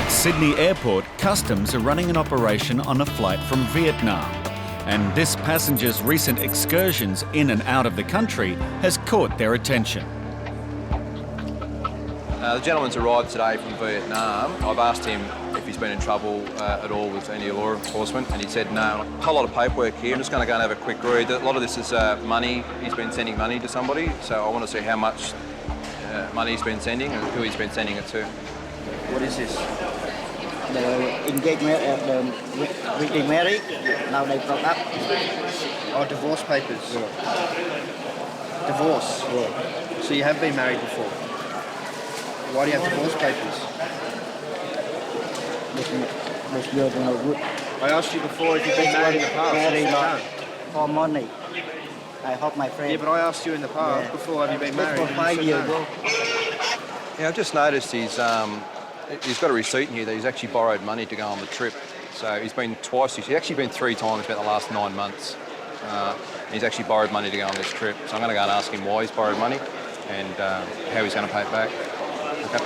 At Sydney Airport, Customs are running an operation on a flight from Vietnam. And this passenger's recent excursions in and out of the country has caught their attention. The gentleman's arrived today from Vietnam. I've asked him if he's been in trouble at all with any law enforcement, and he said no. A whole lot of paperwork here. I'm just going to go and have a quick read. A lot of this is money. He's been sending money to somebody, so I want to see how much money he's been sending and who he's been sending it to. What is this? The engagement, wedding married, now they broke up. Oh, divorce papers? Yeah. Divorce? Yeah. So you have been married before? Why do you have divorce papers? This girl no good. I asked you before if you've been married in the past. Married for money. I help my friend. Yeah, but I asked you in the past before, have you been married? For 5 years ago. Yeah, I've just noticed he's got a receipt in here that he's actually borrowed money to go on the trip. So he's been twice. He's actually been 3 times about the last 9 months. He's actually borrowed money to go on this trip. So I'm going to go and ask him why he's borrowed money and how he's going to pay it back. Okay.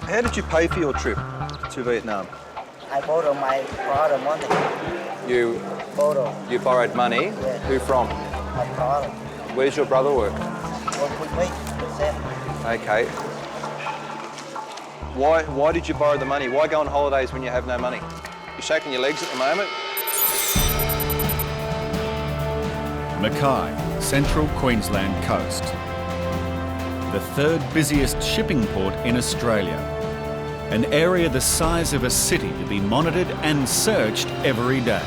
How did you pay for your trip to Vietnam? I borrowed my brother money. You borrowed money? Yeah. Who from? My brother. Where's your brother work? Work with me. Okay. Why did you borrow the money? Why go on holidays when you have no money? You're shaking your legs at the moment? Mackay, Central Queensland coast. The third busiest shipping port in Australia. An area the size of a city to be monitored and searched every day.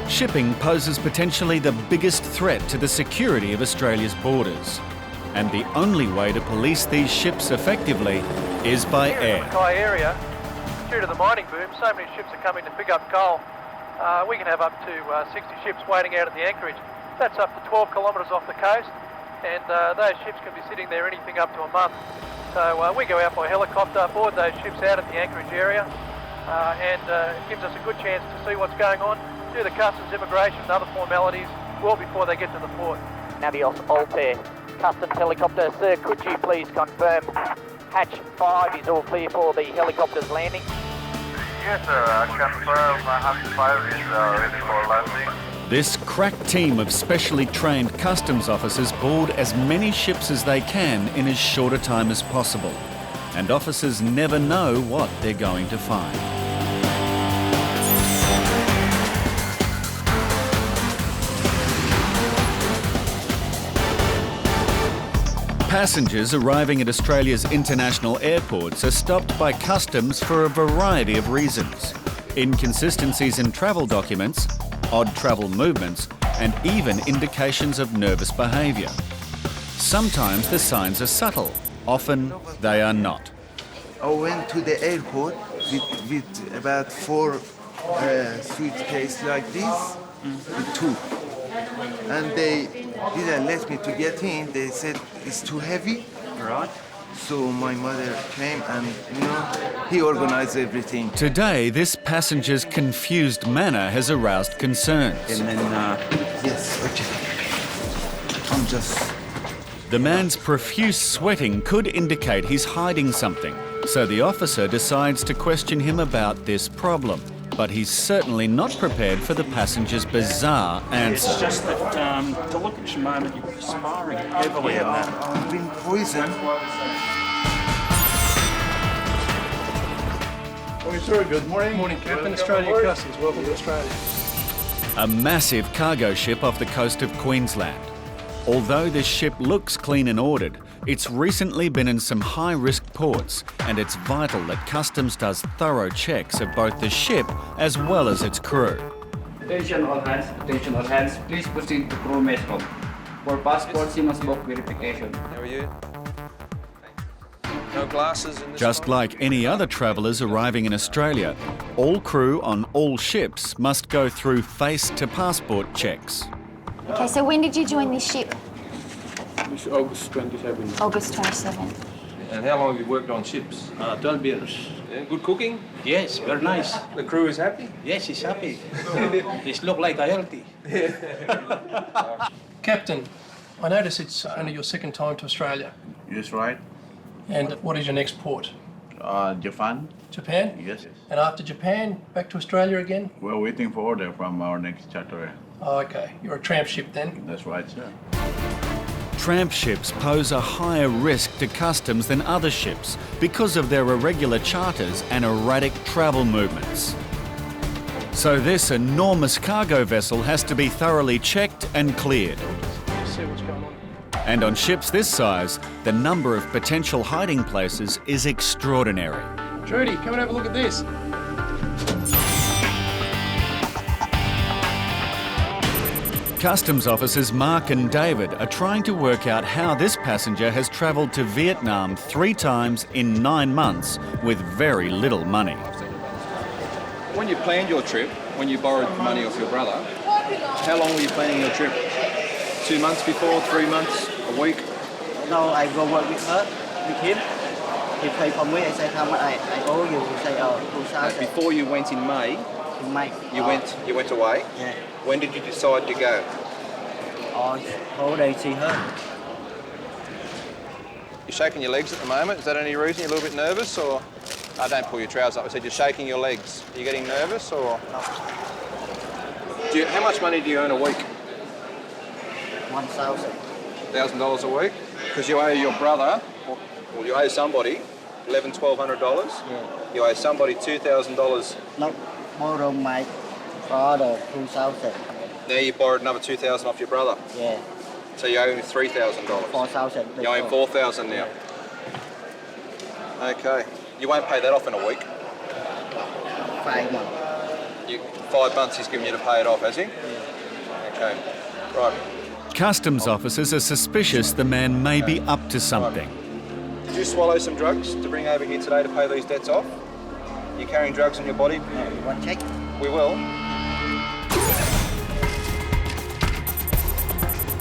Shipping poses potentially the biggest threat to the security of Australia's borders. And the only way to police these ships effectively is by air. In the Mackay area, due to the mining boom, so many ships are coming to pick up coal. We can have up to 60 ships waiting out at the anchorage. That's up to 12 kilometres off the coast, and those ships can be sitting there anything up to a month. So we go out by helicopter, board those ships out at the anchorage area, and it gives us a good chance to see what's going on, do the customs, immigration and other formalities well before they get to the port. Navios Altair, Customs helicopter. Sir, could you please confirm hatch 5 is all clear for the helicopter's landing? Yes, sir. I confirm hatch 5 is ready for landing. This crack team of specially trained customs officers board as many ships as they can in as short a time as possible. And officers never know what they're going to find. Passengers arriving at Australia's international airports are stopped by customs for a variety of reasons. Inconsistencies in travel documents, odd travel movements, and even indications of nervous behaviour. Sometimes the signs are subtle, often they are not. I went to the airport with about 4 suitcases like this, with 2. And they didn't let me to get in. They said it's too heavy. Right. So my mother came and, he organized everything. Today, this passenger's confused manner has aroused concerns. And then, yes, okay. I'm just... The man's profuse sweating could indicate he's hiding something, so the officer decides to question him about this problem. But he's certainly not prepared for the passenger's bizarre answer. It's just that the look at your moment, you're perspiring heavily. I've been poisoned. Sir, good morning. Morning, Captain. Australian Customs. Welcome to Australia. A massive cargo ship off the coast of Queensland. Although this ship looks clean and ordered, it's recently been in some high-risk ports, and it's vital that Customs does thorough checks of both the ship as well as its crew. Attention all hands, please proceed to crew mess room. For passports, you must book verification. How are you? No glasses in this Just one? like any other travellers arriving in Australia, all crew on all ships must go through face-to-passport checks. Okay, so when did you join this ship? It's August 27. August 27. And how long have you worked on ships? 12 years. Yeah, good cooking? Yes, very nice. The crew is happy? Yes, he's happy. This look like a healthy. Captain, I notice it's only your second time to Australia. Yes, right. And what is your next port? Japan. Japan? Yes. And after Japan, back to Australia again? We're waiting for order from our next charterer. Oh, okay. You're a tramp ship then? That's right, sir. Tramp ships pose a higher risk to customs than other ships because of their irregular charters and erratic travel movements. So this enormous cargo vessel has to be thoroughly checked and cleared. Let's see what's going on. And on ships this size, the number of potential hiding places is extraordinary. Trudy, come and have a look at this. Customs officers Mark and David are trying to work out how this passenger has travelled to Vietnam 3 times in 9 months with very little money. When you planned your trip, when you borrowed money off your brother, how long were you planning your trip? 2 months before, 3 months, a week? No, I go work with her, with him. He pay for me. I say how much I owe you. He say 2,000. Before you went in May, In May. you went away. Yeah. When did you decide to go? Whole day see her. You're shaking your legs at the moment. Is that any reason you're a little bit nervous, or? I don't pull your trousers up. I said you're shaking your legs. Are you getting nervous, or? No. How much money do you earn a week? 1,000. $1,000 a week? Because you owe your brother, or you owe somebody, $1,100, $1,200. Yeah. You owe somebody $2,000. No, borrow my father 2,000. Now you borrowed another $2,000 off your brother. Yeah. So you owe him $3,000. 4,000. You owe him $4,000 now. Okay. You won't pay that off in a week. 5 months. 5 months he's given you to pay it off, has he? Yeah. Okay. Right. Customs officers are suspicious the man may be up to something. Did you swallow some drugs to bring over here today to pay these debts off? You carrying drugs in your body? No, you want check? We will.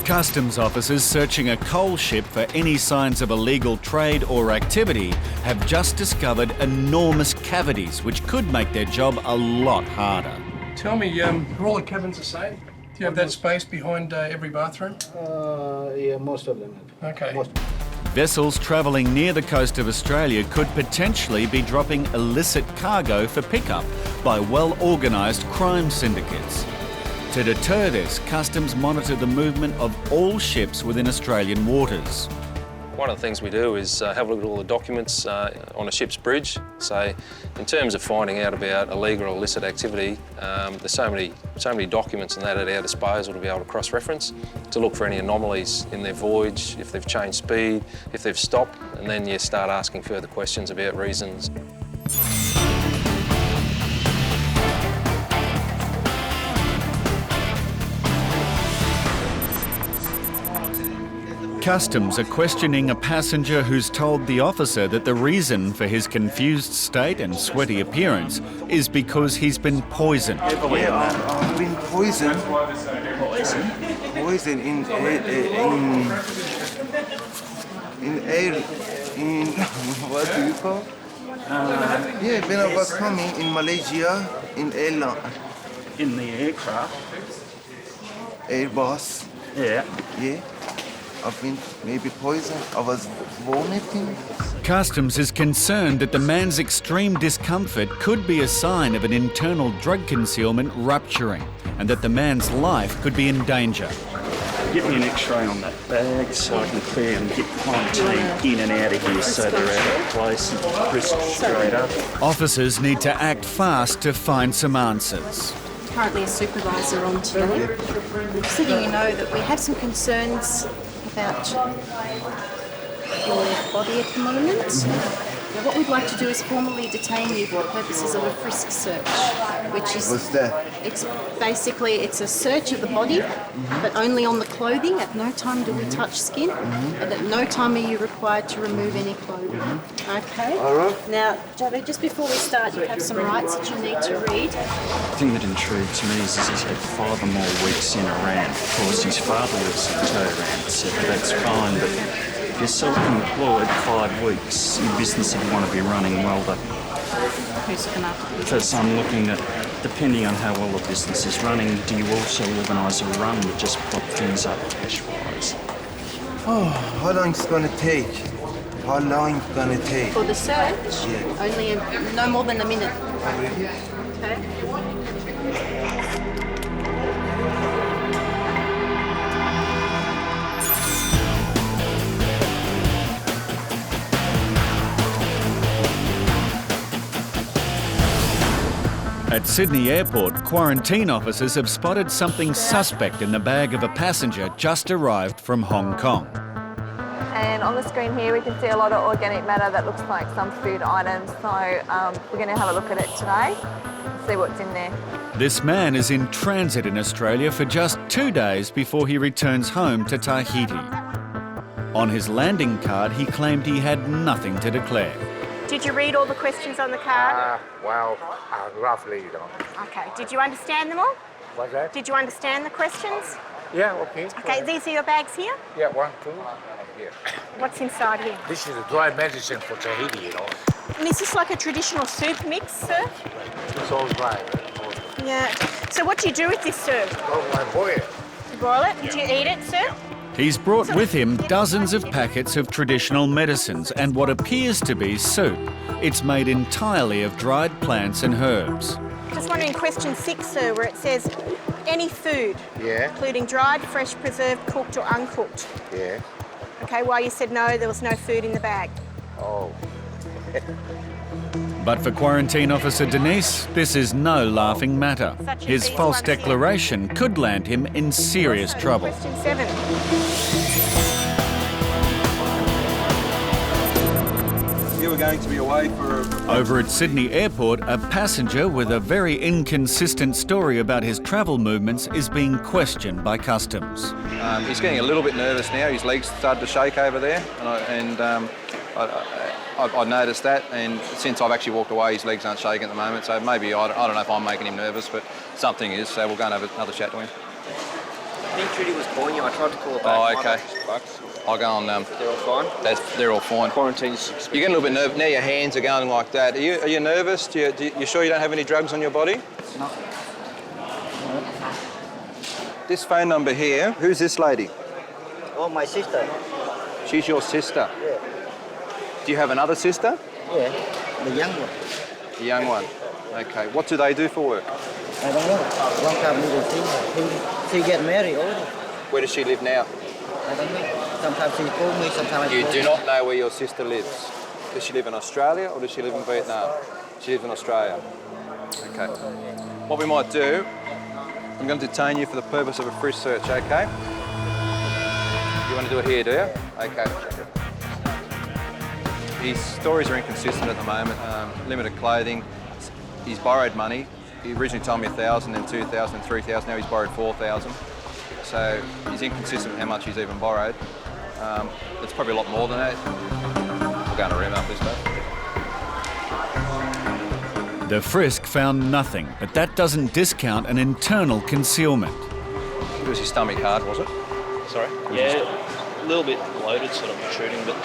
Customs officers searching a coal ship for any signs of illegal trade or activity have just discovered enormous cavities which could make their job a lot harder. Tell me, are all the cabins the same? Do you have that space behind every bathroom? Yeah, most of them. Okay. Vessels travelling near the coast of Australia could potentially be dropping illicit cargo for pickup by well-organised crime syndicates. To deter this, Customs monitor the movement of all ships within Australian waters. One of the things we do is have a look at all the documents on a ship's bridge. So in terms of finding out about illegal or illicit activity, there's so many documents and that at our disposal to be able to cross-reference, to look for any anomalies in their voyage, if they've changed speed, if they've stopped, and then you start asking further questions about reasons. Customs are questioning a passenger who's told the officer that the reason for his confused state and sweaty appearance is because he's been poisoned. Yeah, I've been poisoned. Poison in air, what do you call? Yeah, when I was coming in Malaysia, in airline. In the aircraft? Airbus. Yeah. Yeah. I've been maybe poisoned. I was vomiting. Customs is concerned that the man's extreme discomfort could be a sign of an internal drug concealment rupturing and that the man's life could be in danger. Get me an X-ray on that bag so I can clear and get quarantine in and out of here so they're out of place and frisk straight up. Officers need to act fast to find some answers. Currently a supervisor on today. Just letting you know that we have some concerns about your body at the moment. Now, what we'd like to do is formally detain you for purposes of a frisk search, which is... What's that? It's a search of the body, but only on the clothing. At no time do we touch skin, and at no time are you required to remove any clothing. Okay? All right. Now, Javi, just before we start, you have some rights that you need to read. The thing that intrigues me is he's had 5 or more weeks in Iran. Of course, his father lives in Tehran, so that's fine, but if you're self-employed 5 weeks, your business would want to be running well. Who's looking after the business? Because I'm looking at, depending on how well the business is running, do you also organise a run to just prop things up cash-wise? Oh, how long is it going to take? How long it's gonna take? For the search? Yeah. Only no more than a minute. Really? Okay. At Sydney Airport, quarantine officers have spotted something suspect in the bag of a passenger just arrived from Hong Kong. And on the screen here we can see a lot of organic matter that looks like some food items, so we're going to have a look at it today and see what's in there. This man is in transit in Australia for just 2 days before he returns home to Tahiti. On his landing card, he claimed he had nothing to declare. Did you read all the questions on the card? Roughly, Okay. Did you understand them all? What's that? Did you understand the questions? Yeah, okay. Okay, these are your bags here? Yeah, 1, 2, here. What's inside here? This is the dry medicine for Tahiti, And is this like a traditional soup mix, sir? It's all dry. Yeah. So what do you do with this, sir? I boil it. You boil it? Do you eat it, sir? He's brought with him dozens of packets of traditional medicines and what appears to be soup. It's made entirely of dried plants and herbs. Just wondering, question 6, sir, where it says any food, including dried, fresh, preserved, cooked or uncooked. Yeah. Okay, why you said no, there was no food in the bag. Oh. But for quarantine officer Denise, this is no laughing matter. His false declaration could land him in serious trouble. Question 7. You were going to be away for... Over at Sydney Airport, a passenger with a very inconsistent story about his travel movements is being questioned by customs. He's getting a little bit nervous now. His legs started to shake over there, I noticed that, and since I've actually walked away, his legs aren't shaking at the moment, so maybe, I don't know if I'm making him nervous, but something is, so we'll go and have another chat to him. I think Trudy was calling you. I tried to call her back. Oh, okay. I'll go on... They're all fine? They're all fine. Quarantine's... You're getting a little bit nervous. Now your hands are going like that. Are you nervous? You sure you don't have any drugs on your body? No. This phone number here, who's this lady? Oh, my sister. She's your sister? Yeah. Do you have another sister? Yeah, the young one. The young one. Okay. What do they do for work? I don't know. Long time we didn't see her. She get married already. Where does she live now? I don't know. Sometimes she calls me, sometimes You do not know where your sister lives. Does she live in Australia or does she live in Vietnam? She lives in Australia. Okay. What we might do, I'm going to detain you for the purpose of a frisk search, okay? You want to do it here, do you? Okay. His stories are inconsistent at the moment. Limited clothing. He's borrowed money. He originally told me 1,000, then 2,000, then 3,000. Now he's borrowed 4,000. So he's inconsistent with how much he's even borrowed. It's probably a lot more than that. We'll go in a room after this, though. The frisk found nothing, but that doesn't discount an internal concealment. It was his stomach hard, was it? Sorry? Yeah, a little bit bloated, sort of protruding, but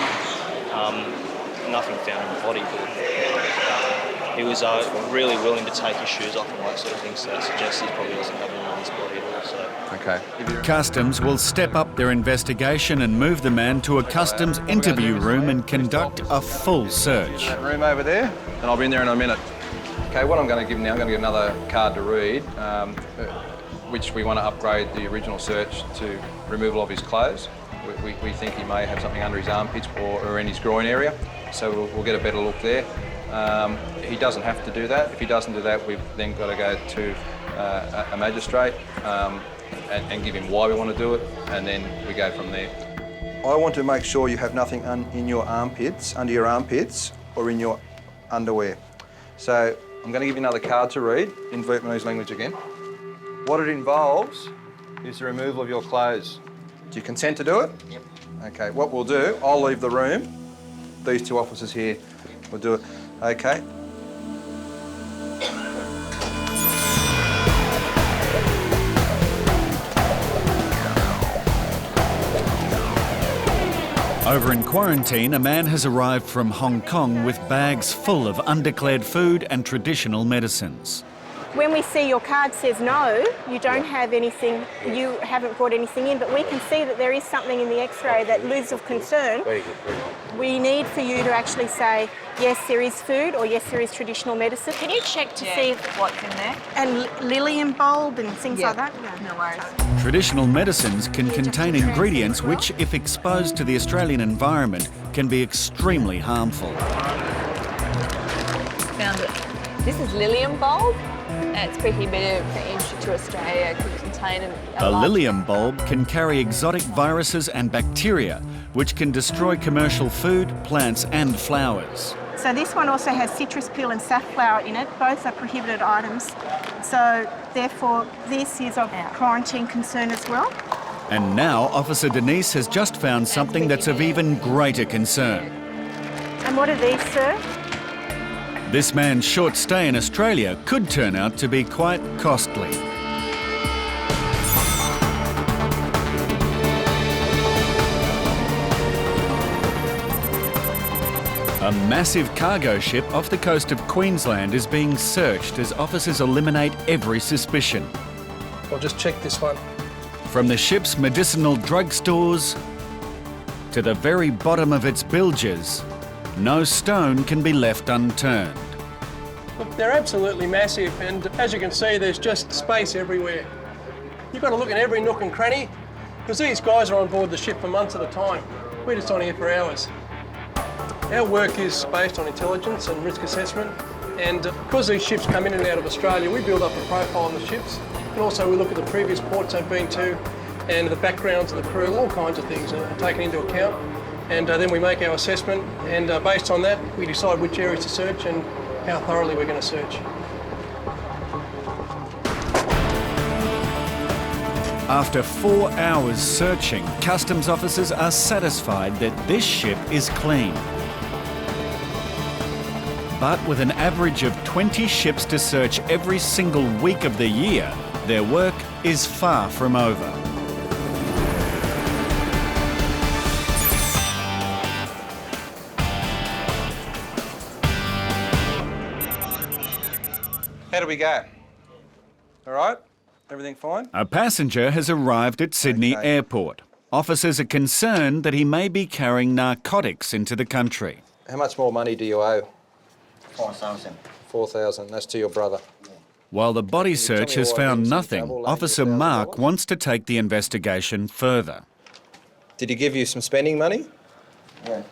nothing found in the body. But he was really willing to take his shoes off and that sort of thing, so it suggests he probably wasn't having them on his body at all. So. Okay. Customs will step up their investigation and move the man to a customs interview room and conduct a full search. That room over there, and I'll be in there in a minute. Okay, what I'm going to give now, I'm going to give another card to read, which we want to upgrade the original search to removal of his clothes. We think he may have something under his armpits or in his groin area, so we'll get a better look there. He doesn't have to do that. If he doesn't do that, we've then got to go to a magistrate and give him why we want to do it, and then we go from there. I want to make sure you have nothing in your armpits, under your armpits, or in your underwear. So I'm going to give you another card to read in Vietnamese language again. What it involves is the removal of your clothes. Do you consent to do it? Yep. Okay, what we'll do, I'll leave the room. These two officers here will do it. Okay. Over in quarantine, a man has arrived from Hong Kong with bags full of undeclared food and traditional medicines. when we see your card says no, you don't have anything, you haven't brought anything in, but we can see that there is something in the X-ray that is of concern. Very good. We need for you to actually say, yes, there is food, or yes, there is traditional medicine. Can you check to see what's in there? And lilium bulb and things like that? Yeah. No worries. Traditional medicines can contain ingredients which, if exposed to the Australian environment, can be extremely harmful. Found it. This is lilium bulb. It's prohibited for entry to Australia. It could contain A lilium bulb can carry exotic viruses and bacteria, which can destroy commercial food, plants and flowers. So this one also has citrus peel and safflower in it. Both are prohibited items. So therefore, this is of quarantine concern as well. And now Officer Denise has just found something that's of even greater concern. And what are these, sir? This man's short stay in Australia could turn out to be quite costly. A massive cargo ship off the coast of Queensland is being searched as officers eliminate every suspicion. I'll just check this one. From the ship's medicinal drugstores to the very bottom of its bilges, no stone can be left unturned. Look, they're absolutely massive, and as you can see, there's just space everywhere. You've got to look in every nook and cranny, because these guys are on board the ship for months at a time. We're just on here for hours. Our work is based on intelligence and risk assessment, and because these ships come in and out of Australia, we build up a profile on the ships, and also we look at the previous ports they've been to, and the backgrounds of the crew, all kinds of things are taken into account. And then we make our assessment, and based on that, we decide which areas to search and how thoroughly we're going to search. After 4 hours searching, customs officers are satisfied that this ship is clean. But with an average of 20 ships to search every single week of the year, their work is far from over. How do we go? All right? Everything fine? A passenger has arrived at Sydney Airport. Officers are concerned that he may be carrying narcotics into the country. How much more money do you owe? 4,000. 4,000. That's to your brother. While the body search has found nothing, Officer Mark wants to take the investigation further. Did he give you some spending money? Yeah.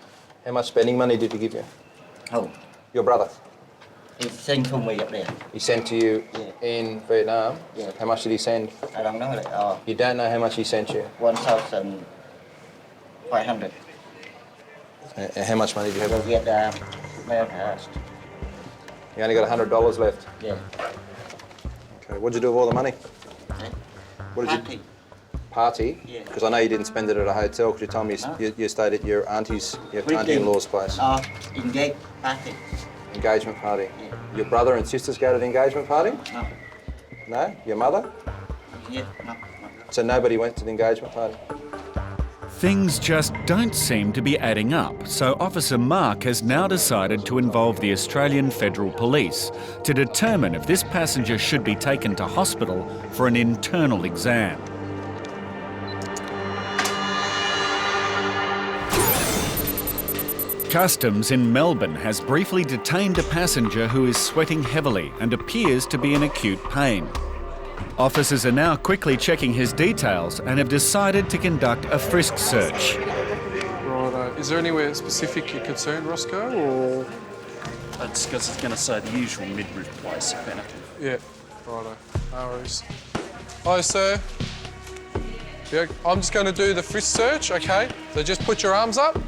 How much spending money did he give you? Oh. Your brother? He sent to me up there. He sent to you in Vietnam? Yeah. How much did he send? I don't know. You don't know how much he sent you? 1,500. How much money do you have? Get mail passed. You only got $100 left? Yeah. Okay, what'd you do with all the money? What did Party. you party? Yeah. Because I know you didn't spend it at a hotel, because you told me you stayed at your auntie-in-law's place. Engagement party. Engagement party. Yeah. Your brother and sisters go to the engagement party? No. No? Your mother? Yeah, no. So nobody went to the engagement party? Things just don't seem to be adding up, so Officer Mark has now decided to involve the Australian Federal Police to determine if this passenger should be taken to hospital for an internal exam. Customs in Melbourne has briefly detained a passenger who is sweating heavily and appears to be in acute pain. Officers are now quickly checking his details and have decided to conduct a frisk search. Righto. Is there anywhere specific you're concerned, Roscoe, or...? It's because it's going to say the usual midriff place, if anything. Yeah, righto. No worries. Hi, sir. Yeah, I'm just going to do the frisk search, okay? So just put your arms up.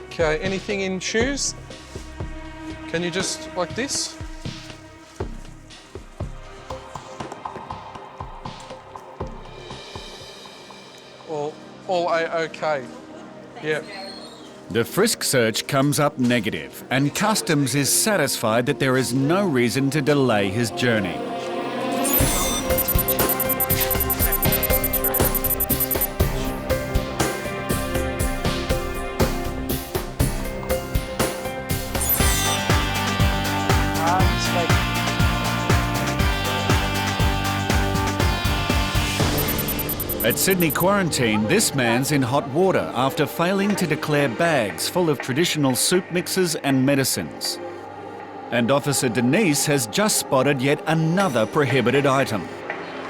Okay, anything in shoes? Can you just, like this? All A-OK. Yeah. The frisk search comes up negative, and Customs is satisfied that there is no reason to delay his journey. At Sydney Quarantine, this man's in hot water after failing to declare bags full of traditional soup mixes and medicines. And Officer Denise has just spotted yet another prohibited item.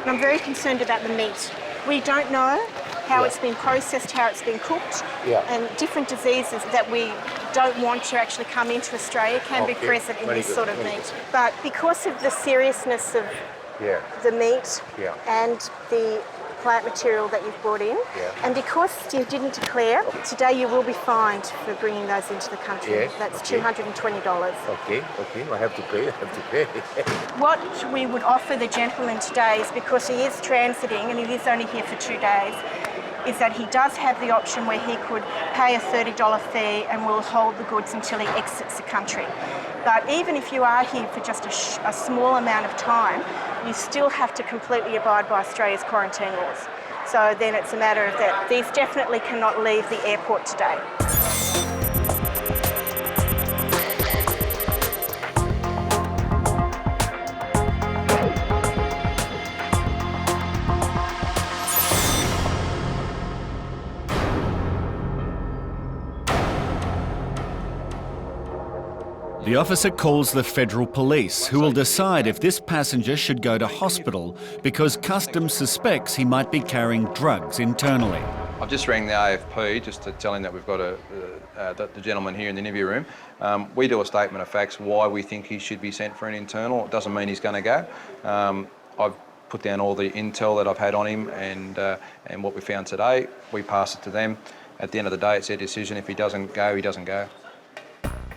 I'm very concerned about the meat. We don't know how it's been processed, how it's been cooked, and different diseases that we don't want to actually come into Australia can be present in this sort of meat. But because of the seriousness of the meat and the plant material that you've brought in, and because you didn't declare, today you will be fined for bringing those into the country. That's $220. Okay, I have to pay, What we would offer the gentleman today is, because he is transiting and he is only here for 2 days, is that he does have the option where he could pay a $30 fee and will hold the goods until he exits the country. But even if you are here for just a small amount of time, you still have to completely abide by Australia's quarantine laws. So then it's a matter of that these definitely cannot leave the airport today. The officer calls the federal police, who will decide if this passenger should go to hospital because Customs suspects he might be carrying drugs internally. I've just rang the AFP just to tell him that we've got the gentleman here in the interview room. We do a statement of facts why we think he should be sent for an internal. It doesn't mean he's going to go. I've put down all the intel that I've had on him and what we found today. We pass it to them. At the end of the day, it's their decision. If he doesn't go, he doesn't go.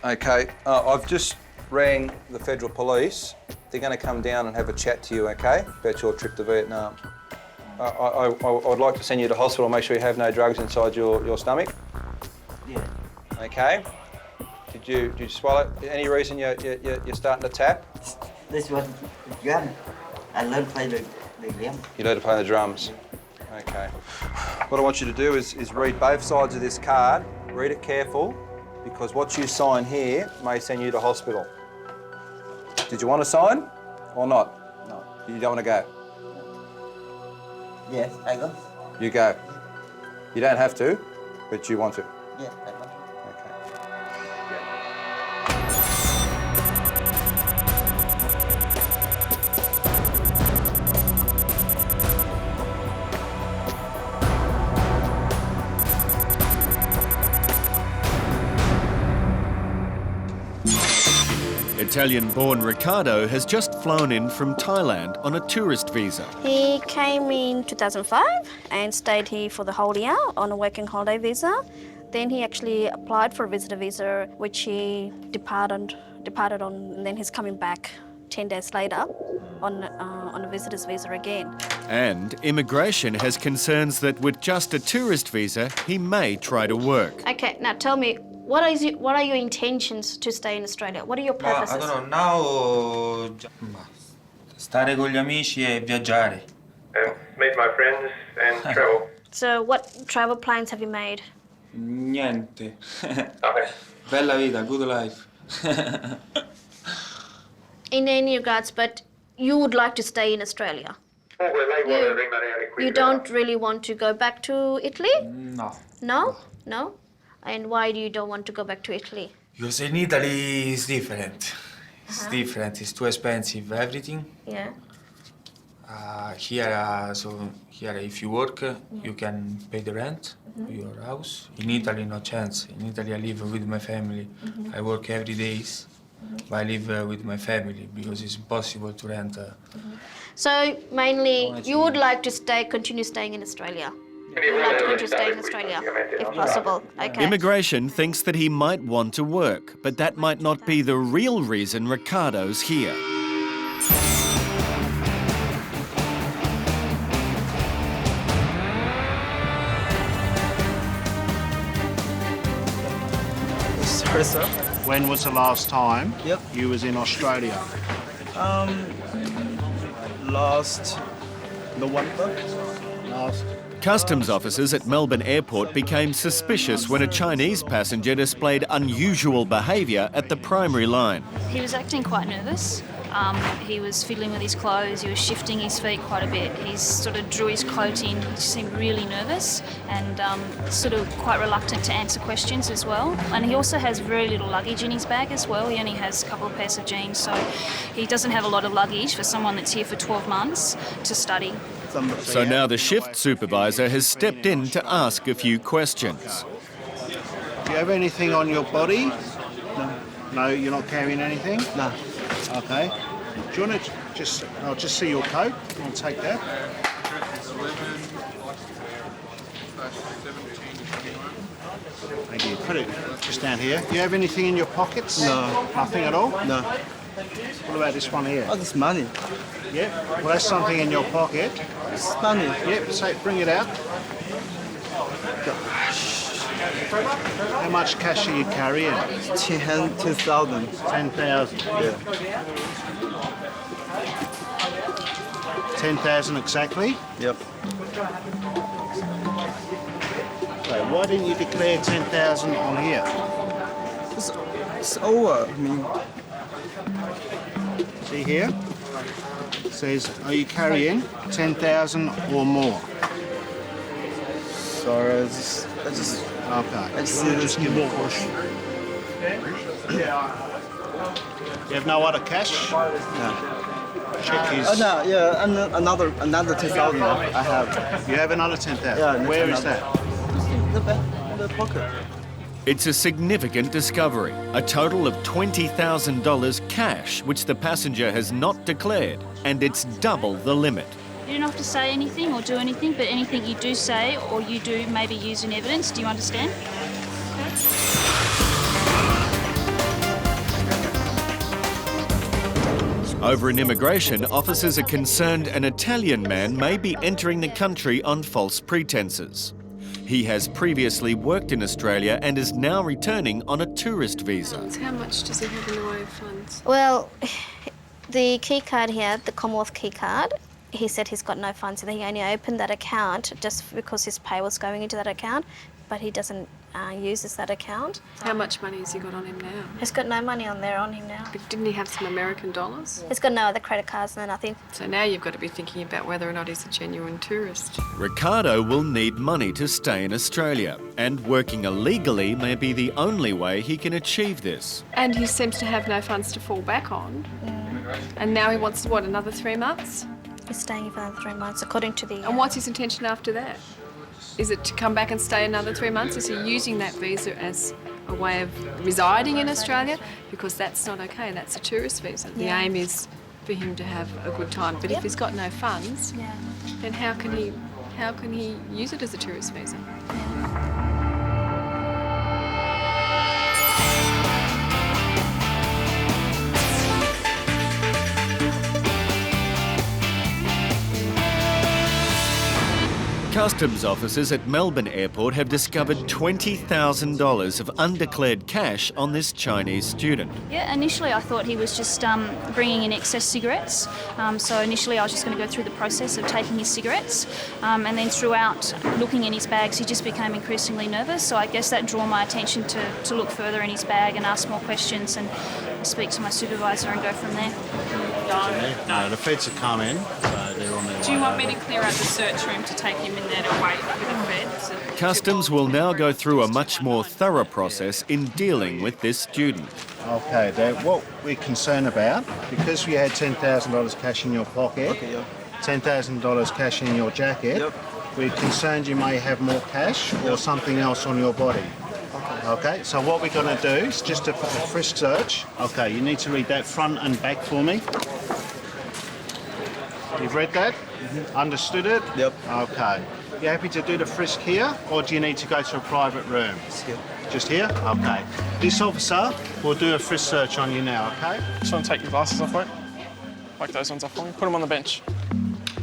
Okay, I've just rang the federal police. They're going to come down and have a chat to you, okay, about your trip to Vietnam. I'd like to send you to hospital, make sure you have no drugs inside your stomach. Yeah. Okay. Did you swallow? Any reason you're starting to tap? This was drum. I learned to play the drum. You learn to play the drums. Okay. What I want you to do is read both sides of this card. Read it careful, because what you sign here may send you to hospital. Did you want to sign or not? No. You don't want to go? Yes, I go. You go. You don't have to, but you want to. Yeah, I go. Italian-born Riccardo has just flown in from Thailand on a tourist visa. He came in 2005 and stayed here for the whole year on a working holiday visa. Then he actually applied for a visitor visa, which he departed on, and then he's coming back 10 days later on a visitor's visa again. And immigration has concerns that with just a tourist visa, he may try to work. Okay, now tell me, what are your intentions to stay in Australia? What are your purposes? I don't know, now stare con gli amici e viaggiare. Meet my friends and travel. So what travel plans have you made? Niente. Okay. Bella vita, good life. In any regards, but you would like to stay in Australia? You don't really want to go back to Italy? No. No? No? And why do you don't want to go back to Italy? Because in Italy it's different. It's different. It's too expensive, everything. Yeah. Here, if you work, you can pay the rent of your house. In Italy, no chance. In Italy, I live with my family. I work every day, but I live with my family because it's impossible to rent. So mainly, you would like to continue staying in Australia? You would like to continue staying in Australia, if possible. Okay. Immigration thinks that he might want to work, but that might not be the real reason Riccardo's here. Sir? When was the last time you was in Australia? Last November. Customs officers at Melbourne Airport became suspicious when a Chinese passenger displayed unusual behaviour at the primary line. He was acting quite nervous He was fiddling with his clothes, he was shifting his feet quite a bit. He sort of drew his coat in, he seemed really nervous and sort of quite reluctant to answer questions as well. And he also has very little luggage in his bag as well. He only has a couple of pairs of jeans, so he doesn't have a lot of luggage for someone that's here for 12 months to study. So now the shift supervisor has stepped in to ask a few questions. Do you have anything on your body? No. No, you're not carrying anything? No. Okay. Do you want to just... I'll just see your coat. I'll take that. Thank you. Put it just down here. Do you have anything in your pockets? No. Nothing at all? No. What about this one here? Oh, this money. Yep. Well, that's something in your pocket. It's money. Yep. So bring it out. How much cash are you carrying? 10,000. 10,000. Yeah. 10,000 exactly? Yep. Okay, why didn't you declare 10,000 on here? It's over. I mean, see here? It says, are you carrying 10,000 or more? sorry, I just okay. I just see this give me a push. You have no other cash? No. Check his... Oh no, yeah, another 10,000 I have. You have another 10,000? Yeah. Where is that? In the pocket. It's a significant discovery, a total of $20,000 cash, which the passenger has not declared, and it's double the limit. You don't have to say anything or do anything, but anything you do say or you do maybe use in evidence. Do you understand? Over in immigration, officers are concerned an Italian man may be entering the country on false pretenses. He has previously worked in Australia and is now returning on a tourist visa. How much does he have in the way of funds? Well, the key card here, the Commonwealth key card, he said he's got no funds, and he only opened that account just because his pay was going into that account, but he doesn't use that account. How much money has he got on him now? He's got no money on him now. But didn't he have some American dollars? He's got no other credit cards, no nothing. So now you've got to be thinking about whether or not he's a genuine tourist. Ricardo will need money to stay in Australia, and working illegally may be the only way he can achieve this. And he seems to have no funds to fall back on. And now he wants, what, another 3 months? He's staying here for another 3 months, according to the... And what's his intention after that? Is it to come back and stay another 3 months? Is he using that visa as a way of residing in Australia? Because that's not okay, that's a tourist visa. The aim is for him to have a good time. But if he's got no funds, then how can he use it as a tourist visa? Customs officers at Melbourne Airport have discovered $20,000 of undeclared cash on this Chinese student. Yeah, initially I thought he was just bringing in excess cigarettes. So initially I was just going to go through the process of taking his cigarettes. And then throughout looking in his bags, he just became increasingly nervous. So I guess that drew my attention to look further in his bag and ask more questions and speak to my supervisor and go from there. No, the feds have come in, so they're on their way. Do you want me to clear out the search room to take him in there to wait for the feds? Customs will now go through a much more thorough process in dealing with this student. Okay, what we're concerned about, because you had $10,000 cash in your pocket, $10,000 cash in your jacket, we're concerned you may have more cash or something else on your body. Okay, so what we're going to do is just a frisk search. Okay, you need to read that front and back for me. You've read that? Understood it? Yep. Okay. You happy to do the frisk here, or do you need to go to a private room? Just here. Just here? Okay. This officer will do a frisk search on you now, okay? Just want to take your glasses off, mate. Like those ones off for me. Put them on the bench.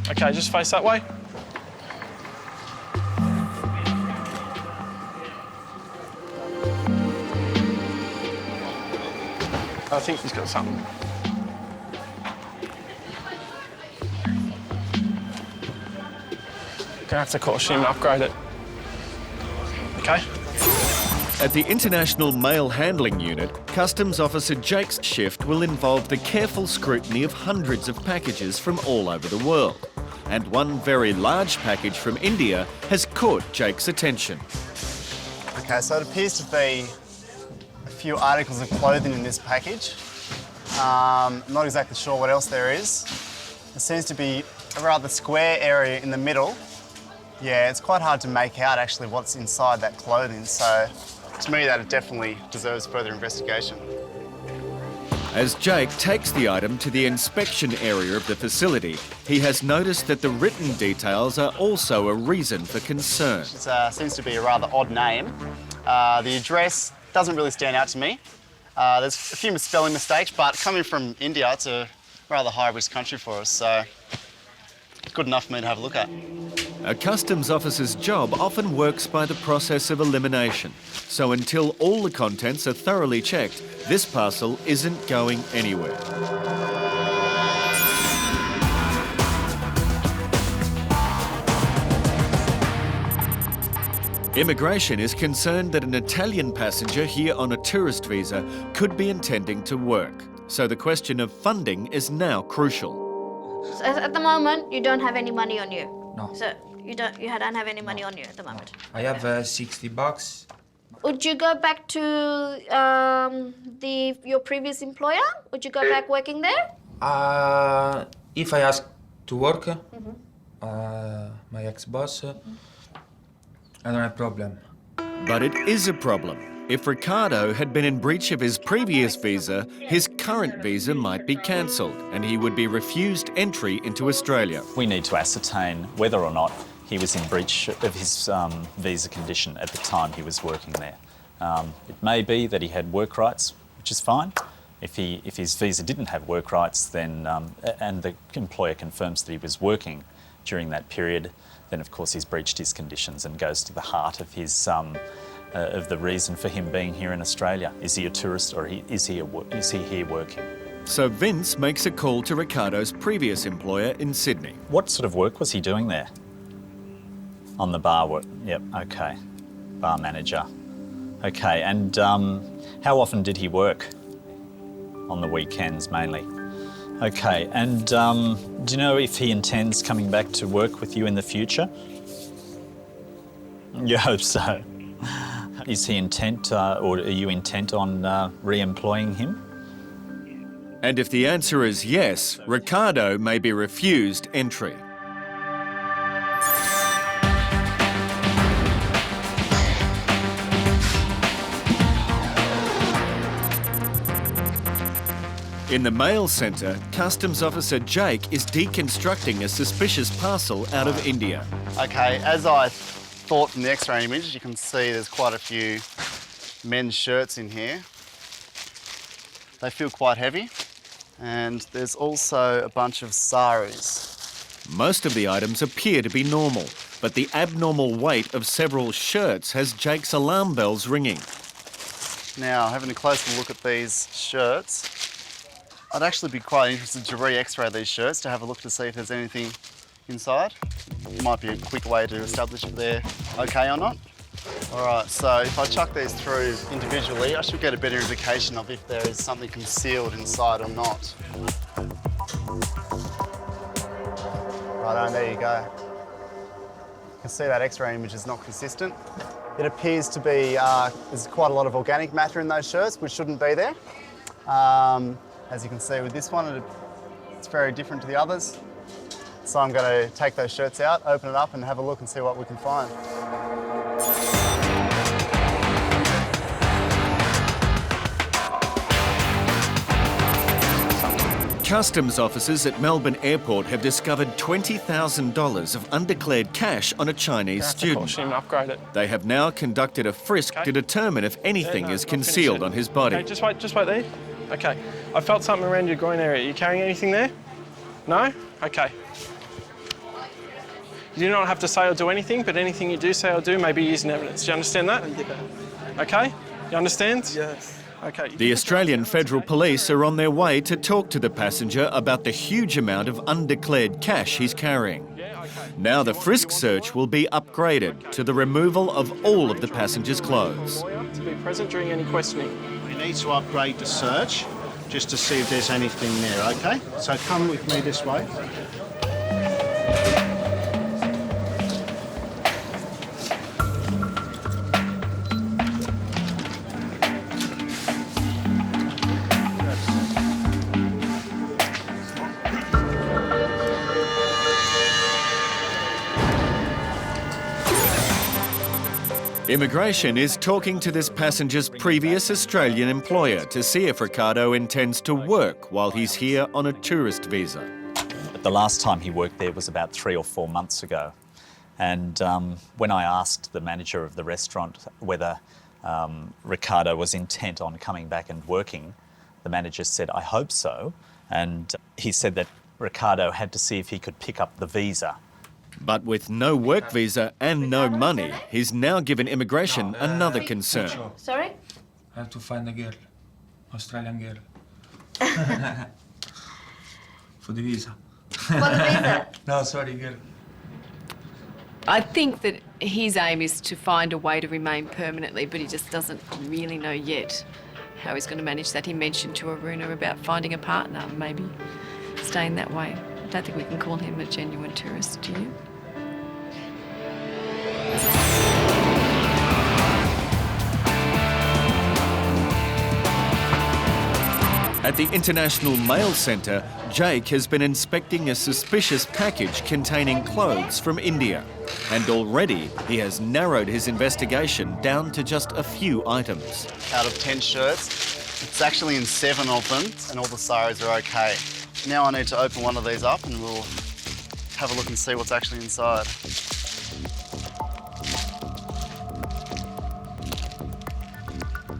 Okay, just face that way. I think he's got something. Gonna have to caution him and upgrade it. Okay? At the International Mail Handling Unit, Customs Officer Jake's shift will involve the careful scrutiny of hundreds of packages from all over the world. And one very large package from India has caught Jake's attention. Okay, so it appears to be a few articles of clothing in this package. I'm not exactly sure what else there is. There seems to be a rather square area in the middle. Yeah, it's quite hard to make out actually what's inside that clothing, so to me that definitely deserves further investigation. As Jake takes the item to the inspection area of the facility, he has noticed that the written details are also a reason for concern. It seems to be a rather odd name. The address doesn't really stand out to me. There's a few spelling mistakes, but coming from India, it's a rather high-risk country for us, so good enough for me to have a look at. A customs officer's job often works by the process of elimination. So until all the contents are thoroughly checked, this parcel isn't going anywhere. Immigration is concerned that an Italian passenger here on a tourist visa could be intending to work. So the question of funding is now crucial. So at the moment, you don't have any money on you. No. So you don't have any money on you at the moment. I have $60. Would you go back to your previous employer? Would you go back working there? If I ask to work, my ex-boss, I don't have problem. But it is a problem. If Ricardo had been in breach of his previous visa, his current visa might be cancelled and he would be refused entry into Australia. We need to ascertain whether or not he was in breach of his visa condition at the time he was working there. It may be that he had work rights, which is fine. If his visa didn't have work rights, then and the employer confirms that he was working during that period, then of course he's breached his conditions and goes to the heart of his of the reason for him being here in Australia. Is he a tourist or is he here working? So Vince makes a call to Ricardo's previous employer in Sydney. What sort of work was he doing there? On the bar work? Yep, okay. Bar manager. Okay, and how often did he work? On the weekends mainly. Okay, and do you know if he intends coming back to work with you in the future? You hope so. Is he intent, or are you intent on re-employing him? And if the answer is yes, Ricardo may be refused entry. In the mail centre, Customs Officer Jake is deconstructing a suspicious parcel out of India. Okay, as I thought from the X-ray image, you can see there's quite a few men's shirts in here. They feel quite heavy. And there's also a bunch of saris. Most of the items appear to be normal, but the abnormal weight of several shirts has Jake's alarm bells ringing. Now, having a closer look at these shirts, I'd actually be quite interested to re-X-ray these shirts to have a look to see if there's anything inside. It might be a quick way to establish if they're okay or not. All right, so if I chuck these through individually, I should get a better indication of if there is something concealed inside or not. Righto, there you go. You can see that X-ray image is not consistent. It appears to be, there's quite a lot of organic matter in those shirts, which shouldn't be there. As you can see with this one, it's very different to the others. So I'm going to take those shirts out, open it up and have a look and see what we can find. Customs officers at Melbourne Airport have discovered $20,000 of undeclared cash on a Chinese student. Upgrade it. They have now conducted a frisk to determine if anything is concealed on his body. Okay, just wait there. Okay, I felt something around your groin area. Are you carrying anything there? No? Okay. You do not have to say or do anything, but anything you do say or do may be used in evidence. Do you understand that? Okay? You understand? Yes. Okay. The Australian Federal Police are on their way to talk to the passenger about the huge amount of undeclared cash he's carrying. Now the frisk search will be upgraded to the removal of all of the passengers' clothes. To be present during any questioning. We need to upgrade the search just to see if there's anything there, okay? So come with me this way. Immigration is talking to this passenger's previous Australian employer to see if Ricardo intends to work while he's here on a tourist visa. But the last time he worked there was about 3 or 4 months ago. And when I asked the manager of the restaurant whether Ricardo was intent on coming back and working, the manager said, "I hope so." And he said that Ricardo had to see if he could pick up the visa. But with no work visa and no money, he's now given immigration another concern. Sorry? I have to find a girl, Australian girl. For the visa. For the visa? No, sorry, girl. I think that his aim is to find a way to remain permanently, but he just doesn't really know yet how he's going to manage that. He mentioned to Aruna about finding a partner, maybe staying that way. I don't think we can call him a genuine tourist, do you? At the International Mail Centre, Jake has been inspecting a suspicious package containing clothes from India. And already he has narrowed his investigation down to just a few items. Out of 10 shirts, it's actually in 7 of them, and all the siros are okay. Now I need to open one of these up and we'll have a look and see what's actually inside.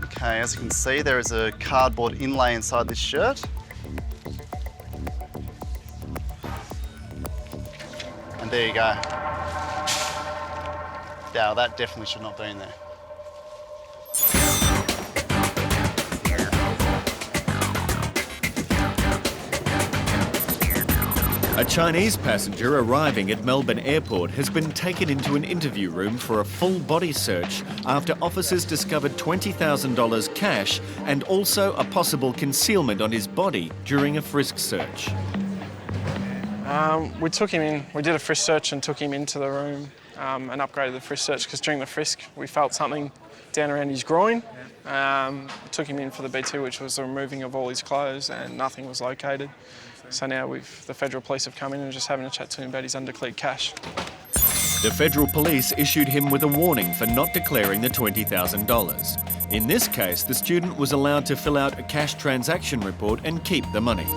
Okay, as you can see, there is a cardboard inlay inside this shirt. And there you go. Now that definitely should not be in there. A Chinese passenger arriving at Melbourne Airport has been taken into an interview room for a full body search after officers discovered $20,000 cash and also a possible concealment on his body during a frisk search. We took him in, we did a frisk search and took him into the room and upgraded the frisk search because during the frisk we felt something down around his groin. Took him in for the B2, which was the removing of all his clothes, and nothing was located. So now the federal police have come in and just having a chat to him about his undeclared cash. The federal police issued him with a warning for not declaring the $20,000. In this case, the student was allowed to fill out a cash transaction report and keep the money.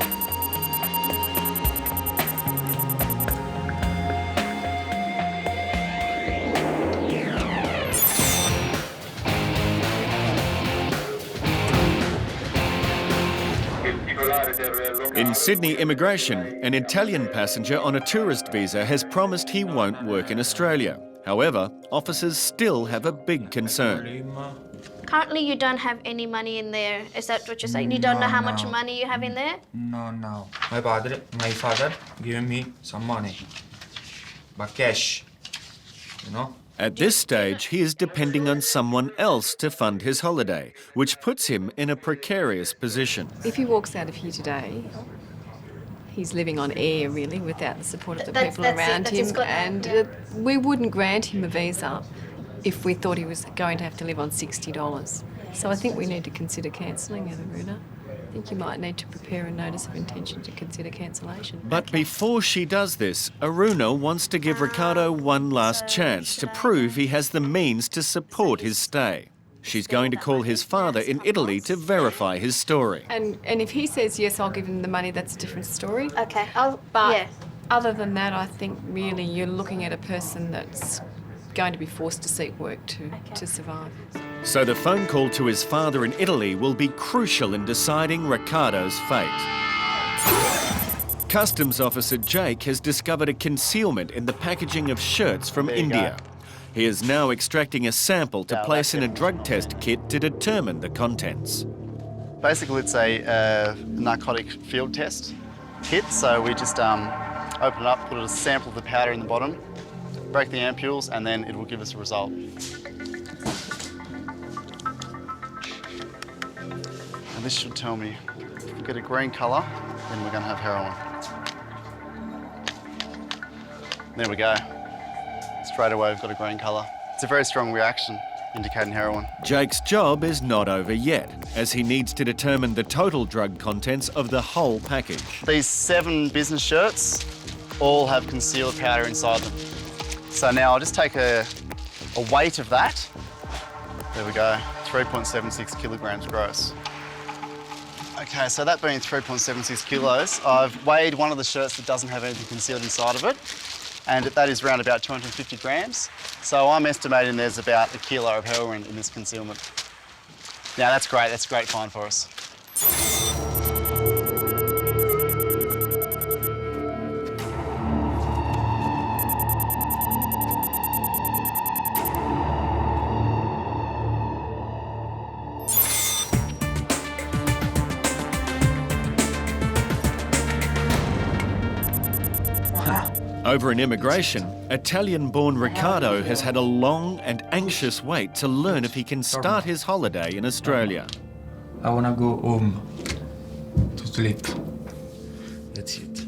In Sydney immigration, an Italian passenger on a tourist visa has promised he won't work in Australia. However, officers still have a big concern. Currently, you don't have any money in there. Is that what you're saying? You don't know how much money you have in there? No. My father gave me some money, but cash, you know. At this stage, he is depending on someone else to fund his holiday, which puts him in a precarious position. If he walks out of here today, he's living on air, really, without the support of the people around him. And we wouldn't grant him a visa if we thought he was going to have to live on $60. So I think we need to consider cancelling it, Aruna. I think you might need to prepare a notice of intention to consider cancellation. But before she does this, Aruna wants to give Ricardo one last chance to prove he has the means to support his stay. She's going to call his father in Italy to verify his story. And if he says yes, I'll give him the money, that's a different story. Okay. But other than that, I think really you're looking at a person that's going to be forced to seek work to survive. So the phone call to his father in Italy will be crucial in deciding Ricardo's fate. Customs officer Jake has discovered a concealment in the packaging of shirts from India. He is now extracting a sample to place in a drug test kit to determine the contents. Basically, it's a narcotic field test kit, so we just open it up, put a sample of the powder in the bottom, break the ampules, and then it will give us a result. And this should tell me, if we get a green colour, then we're going to have heroin. There we go. Straight away we've got a green colour. It's a very strong reaction, indicating heroin. Jake's job is not over yet, as he needs to determine the total drug contents of the whole package. These 7 business shirts all have concealed powder inside them. So now I'll just take a weight of that. There we go, 3.76 kilograms gross. Okay, so that being 3.76 kilos, I've weighed one of the shirts that doesn't have anything concealed inside of it, and that is around about 250 grams. So I'm estimating there's about 1 kilo of heroin in this concealment. Now that's a great find for us. Over in immigration, Italian-born Riccardo has had a long and anxious wait to learn if he can start his holiday in Australia. I want to go home to sleep. That's it.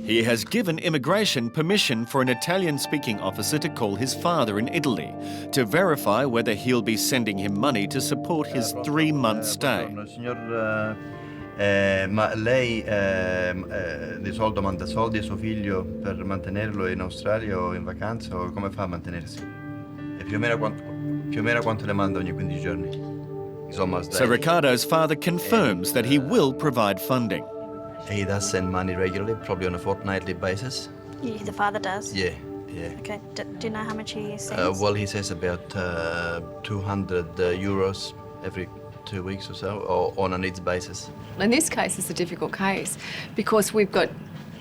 He has given immigration permission for an Italian-speaking officer to call his father in Italy to verify whether he'll be sending him money to support his 3-month stay. Ma lei di solito manda soldi a suo figlio per mantenerlo in Australia o in vacanza, o come fa a mantenersi? E più o meno quanto le manda ogni 15 giorni? Insomma, So Riccardo's father confirms that he will provide funding. He does send money regularly, probably on a fortnightly basis. Yeah, the father does? Yeah, yeah. Okay, do you know how much he sends? Well, he says about 200 euros every 2 weeks or so, or on a needs basis. In this case, it's a difficult case because we've got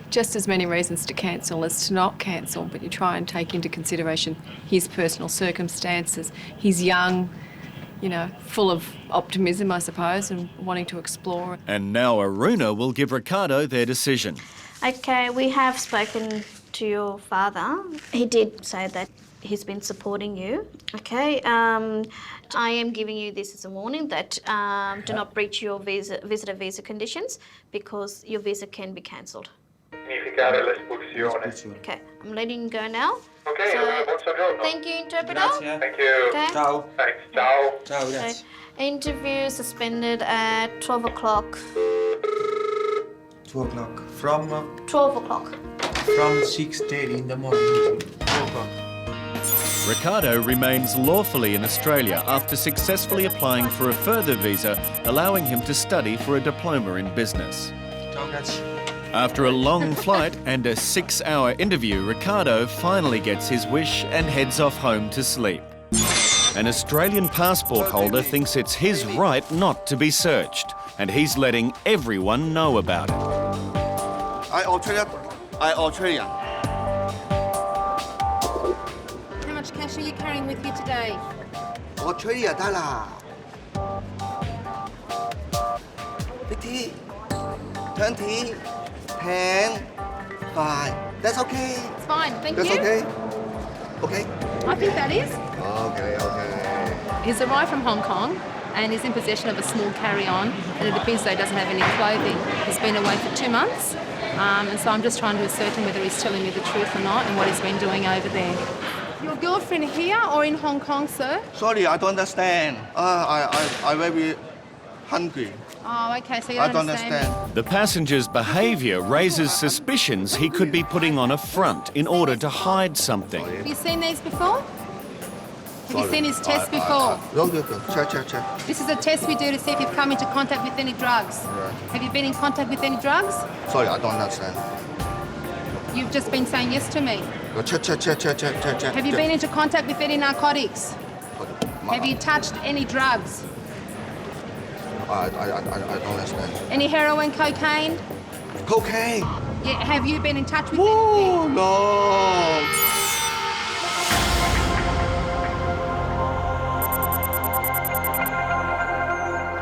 just as many reasons to cancel as to not cancel, but you try and take into consideration his personal circumstances. He's young, you know, full of optimism, I suppose, and wanting to explore. And now Aruna will give Riccardo their decision. Okay, we have spoken to your father. He did say that he's been supporting you. Okay, I am giving you this as a warning that do not breach your visitor visa conditions because your visa can be cancelled. Significare l'espulsione. Okay, I'm letting you go now. Ok, buon soggiorno. Thank you, interpreter. Grazie. Thank you. Okay. Ciao. Thanks. Ciao. Ciao, Okay. Interview suspended at 12 o'clock. 2 o'clock. From 12 o'clock. from 6:30 in the morning. 2 o'clock. Riccardo remains lawfully in Australia after successfully applying for a further visa, allowing him to study for a diploma in business. Ciao, grazie. After a long flight and a 6-hour interview, Riccardo finally gets his wish and heads off home to sleep. An Australian passport holder thinks it's his right not to be searched, and he's letting everyone know about it. I Australia. How much cash are you carrying with you today? Australia 得啦。50, 20, 10, 5. That's okay. It's fine, thank That's you. okay. Okay. I think that is. Okay, okay. He's arrived from Hong Kong and is in possession of a small carry-on, and it appears that he doesn't have any clothing. He's been away for 2 months, and so I'm just trying to ascertain whether he's telling me the truth or not and what he's been doing over there. Your girlfriend here or in Hong Kong, sir? Sorry, I don't understand. I very hungry. Oh, okay, so you I don't don't understand. The passenger's behaviour raises suspicions he could be putting on a front in order to hide something. Have you seen these before? Have you seen his test before? No. Check. This is a test we do to see if you've come into contact with any drugs. Have you been in contact with any drugs? Sorry, I don't understand. You've just been saying yes to me. Check. Have you been into contact with any narcotics? Have you touched any drugs? I don't understand. Any heroin, cocaine? Cocaine? Yeah, have you been in touch with anything? No.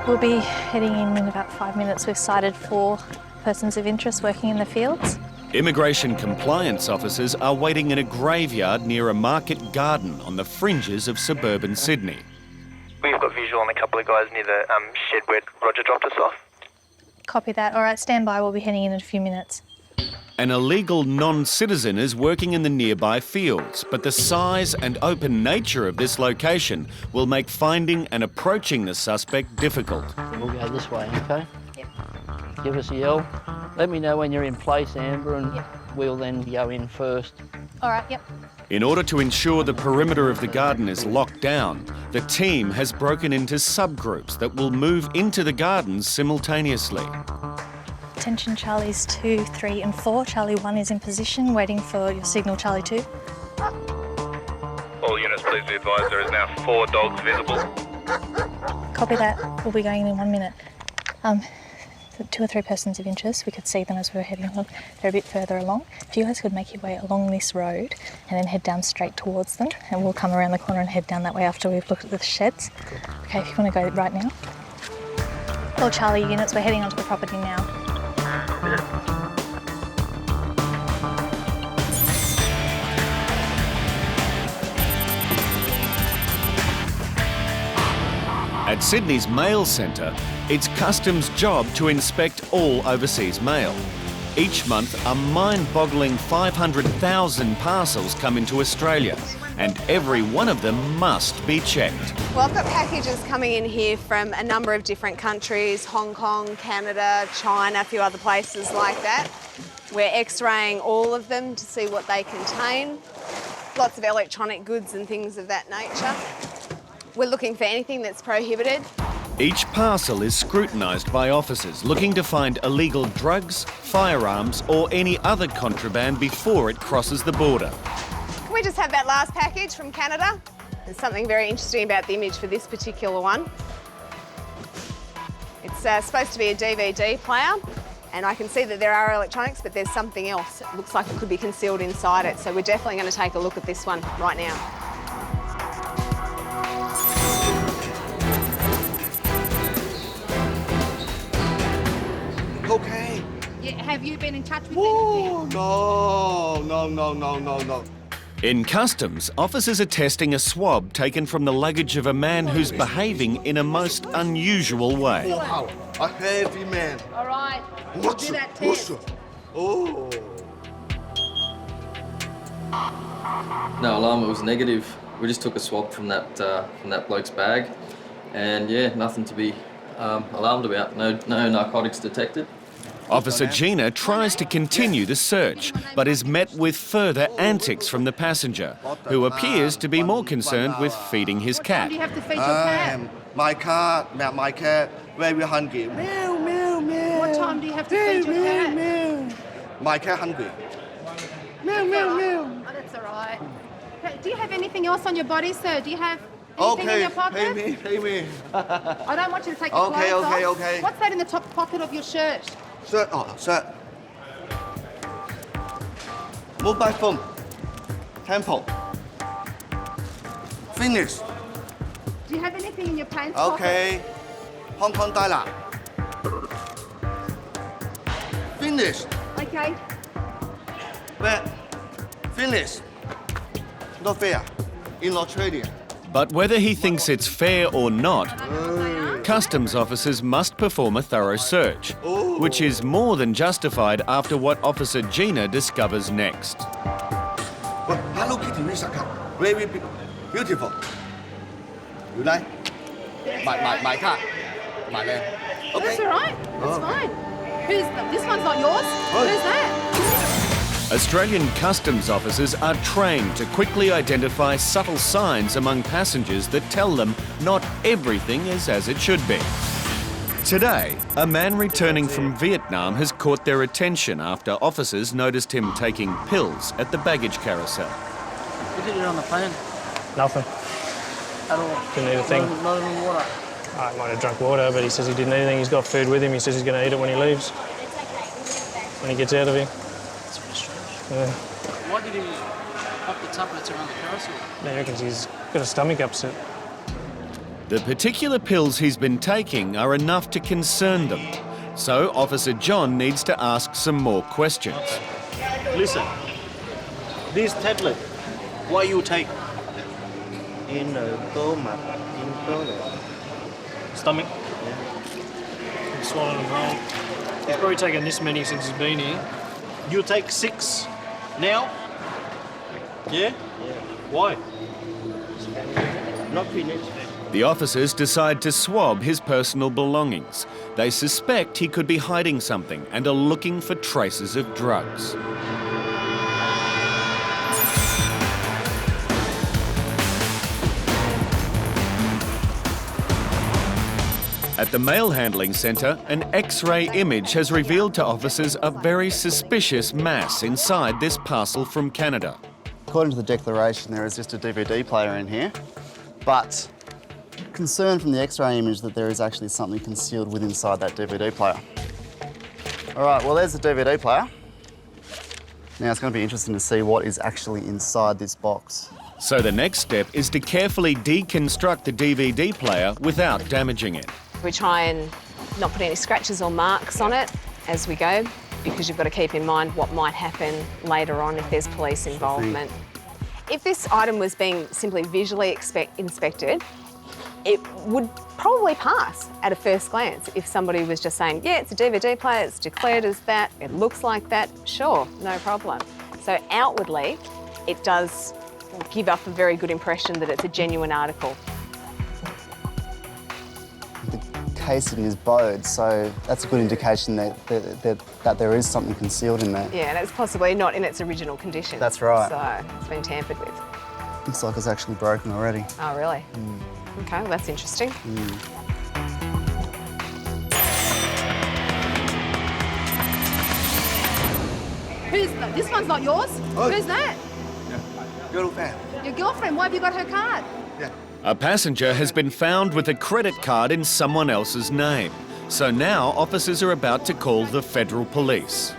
We'll be heading in about 5 minutes. We've sighted 4 persons of interest working in the fields. Immigration compliance officers are waiting in a graveyard near a market garden on the fringes of suburban Sydney. We've got visual on a couple of guys near the shed where Roger dropped us off. Copy that. All right, stand by. We'll be heading in a few minutes. An illegal non-citizen is working in the nearby fields, but the size and open nature of this location will make finding and approaching the suspect difficult. We'll go this way, okay? Yep. Give us a yell. Let me know when you're in place, Amber, and we'll then go in first. All right, yep. In order to ensure the perimeter of the garden is locked down, the team has broken into subgroups that will move into the gardens simultaneously. Attention Charlies 2, 3 and 4. Charlie 1 is in position, waiting for your signal, Charlie 2. All units, please be advised there is now 4 dogs visible. Copy that. We'll be going in 1 minute. 2 or 3 persons of interest. We could see them as we were heading along. They're a bit further along. If you guys could make your way along this road and then head down straight towards them, and we'll come around the corner and head down that way after we've looked at the sheds. Okay, if you want to go right now. All Charlie units, we're heading onto the property now. At Sydney's mail centre, it's Customs' job to inspect all overseas mail. Each month, a mind-boggling 500,000 parcels come into Australia, and every one of them must be checked. Well, I've got packages coming in here from a number of different countries, Hong Kong, Canada, China, a few other places like that. We're x-raying all of them to see what they contain. Lots of electronic goods and things of that nature. We're looking for anything that's prohibited. Each parcel is scrutinised by officers looking to find illegal drugs, firearms or any other contraband before it crosses the border. Can we just have that last package from Canada? There's something very interesting about the image for this particular one. It's supposed to be a DVD player, and I can see that there are electronics, but there's something else. It looks like it could be concealed inside it, so we're definitely going to take a look at this one right now. Okay. Yeah, have you been in touch with anything? No. In Customs, officers are testing a swab taken from the luggage of a man who's behaving in a most unusual way. Wow, a heavy man. All right, we'll do that test. Oh. No alarm, it was negative. We just took a swab from that bloke's bag, and yeah, nothing to be alarmed about. No narcotics detected. Officer Gina tries to continue the search, but is met with further antics from the passenger, who appears to be more concerned with feeding his cat. Do you have to feed your cat? My cat, very hungry. Meow, meow, meow. What time do you have to feed your cat? Meow. My cat hungry. Meow, meow, meow. Oh, that's all right. Do you have anything else on your body, sir? Do you have anything in your pocket? Pay me. I don't want you to take your clothes off. Okay. What's that in the top pocket of your shirt? Shirt, shirt. Mobile phone. Temple. Finish. Do you have anything in your pants pocket? Okay. Hong Kong dollar. Finish. Okay. But finish. Not fair. In Australia. But whether he thinks it's fair or not, Customs officers must perform a thorough search, which is more than justified after what Officer Gina discovers next. Hello Kitty, very beautiful. You like? My cat. My land. Okay. That's all right. That's fine. This one's not yours? Who's that? Australian Customs officers are trained to quickly identify subtle signs among passengers that tell them not everything is as it should be. Today, a man returning from Vietnam has caught their attention after officers noticed him taking pills at the baggage carousel. What did you do on the plane? Nothing. At all? Didn't eat a thing. Not even water? I might have drunk water, but he says he didn't eat anything. He's got food with him. He says he's going to eat it when he leaves, when he gets out of here. Yeah. Why did he pop the tablets around the carousel? He reckons he's got a stomach upset. The particular pills he's been taking are enough to concern them, so Officer John needs to ask some more questions. Listen, this tablet, what you take? In the stomach. In toilet. Stomach? Yeah. Swallowing them whole. He's probably taken this many since he's been here. You take 6 now? Yeah? Yeah. Why? Not finished. The officers decide to swab his personal belongings. They suspect he could be hiding something and are looking for traces of drugs. At the mail handling centre, an X-ray image has revealed to officers a very suspicious mass inside this parcel from Canada. According to the declaration, there is just a DVD player in here, but concern from the X-ray image that there is actually something concealed within inside that DVD player. All right, well, there's the DVD player. Now it's going to be interesting to see what is actually inside this box. So the next step is to carefully deconstruct the DVD player without damaging it. We try and not put any scratches or marks on it as we go, because you've got to keep in mind what might happen later on if there's police involvement. If this item was being simply visually inspected, it would probably pass at a first glance. If somebody was just saying, yeah, it's a DVD player, it's declared as that, it looks like that, sure, no problem. So outwardly, it does give up a very good impression that it's a genuine article. The casing is bowed, so that's a good indication that there is something concealed in there. Yeah, and it's possibly not in its original condition. That's right. So it's been tampered with. Looks like it's actually broken already. Oh, really? Okay, well, that's interesting. Who's that? This one's not yours? Oh. Who's that? Girlfriend. Your girlfriend. Why have you got her card? Yeah. A passenger has been found with a credit card in someone else's name. So now officers are about to call the federal police.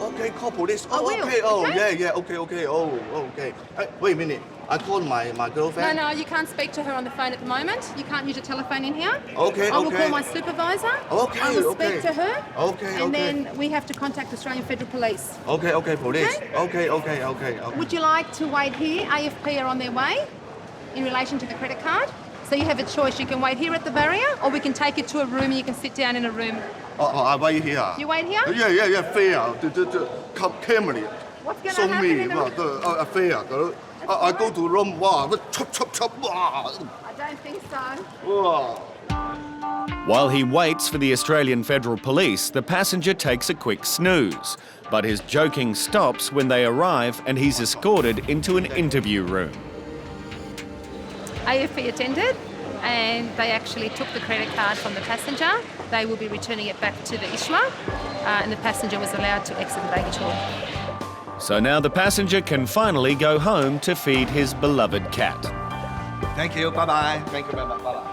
Okay, call police. Oh, Oh, will. okay. Oh, Okay. yeah. Okay. Oh, okay. Wait a minute. I called my girlfriend. No, you can't speak to her on the phone at the moment. You can't use your telephone in here. Okay, I will okay. call my supervisor. Okay, I will okay. speak to her. Okay, And okay. then we have to contact Australian Federal Police. Okay, police. Okay? Okay. Would you like to wait here? AFP are on their way in relation to the credit card. So you have a choice. You can wait here at the barrier, or we can take you to a room and you can sit down in a room. I wait here. You wait here? Yeah. Fair. The camera. What's going to Show happen me. in the room? Fair. I go to room. Wow. Chop. Wow. I don't think so. Wow. While he waits for the Australian Federal Police, the passenger takes a quick snooze. But his joking stops when they arrive and he's escorted into an interview room. AFP attended and they actually took the credit card from the passenger. They will be returning it back to the issuer and the passenger was allowed to exit the baggage hall. So now the passenger can finally go home to feed his beloved cat. Thank you. Bye-bye. Thank you. Bye-bye.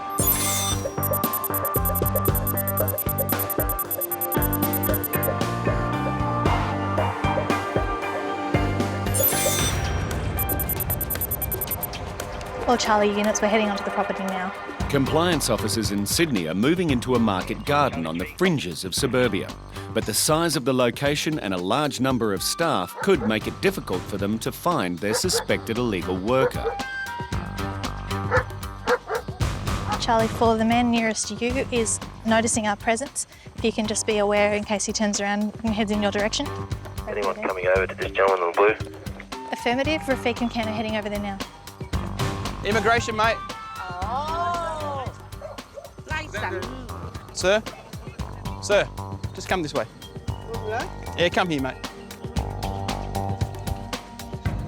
Well, Charlie units, we're heading onto the property now. Compliance officers in Sydney are moving into a market garden on the fringes of suburbia. But the size of the location and a large number of staff could make it difficult for them to find their suspected illegal worker. Charlie, for the man nearest to you is noticing our presence. If you can just be aware in case he turns around and heads in your direction. Anyone coming over to this gentleman in the blue? Affirmative, Rafiq and Ken are heading over there now. Immigration, mate. Oh. Sir? Sir, just come this way. Yeah, come here, mate.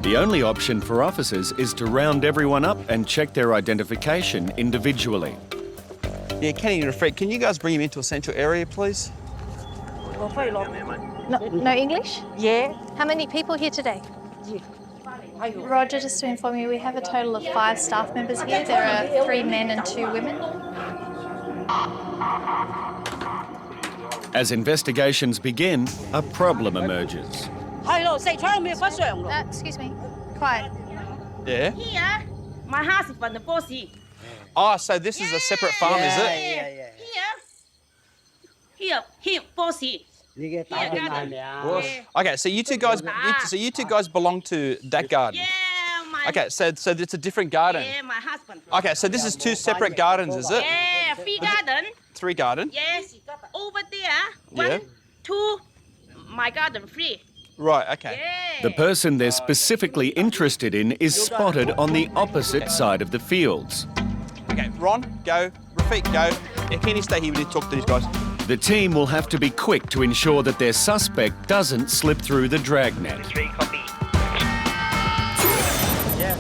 The only option for officers is to round everyone up and check their identification individually. Yeah, Kenny and Rafiq, can you guys bring him into a central area, please? No English? Yeah. How many people here today? Yeah. Roger, just to inform you, we have a total of 5 staff members here. There are 3 men and 2 women. As investigations begin, a problem emerges. Excuse me. Quiet. Yeah? Here, my house is from the bossy. Oh, so this is a separate farm, is it? Here, bossy. Okay, so you two guys, belong to that garden. Okay, so it's a different garden. Yeah, my husband. Okay, so this is two separate gardens, is it? Yeah, 3 garden. 3 garden. Yes, over there. Yeah. 1, 2, my garden 3. Right. Okay. The person they're specifically interested in is spotted on the opposite side of the fields. Okay, Ron, go. Rafiq, go. Yeah, can you stay here to talk to these guys? The team will have to be quick to ensure that their suspect doesn't slip through the dragnet.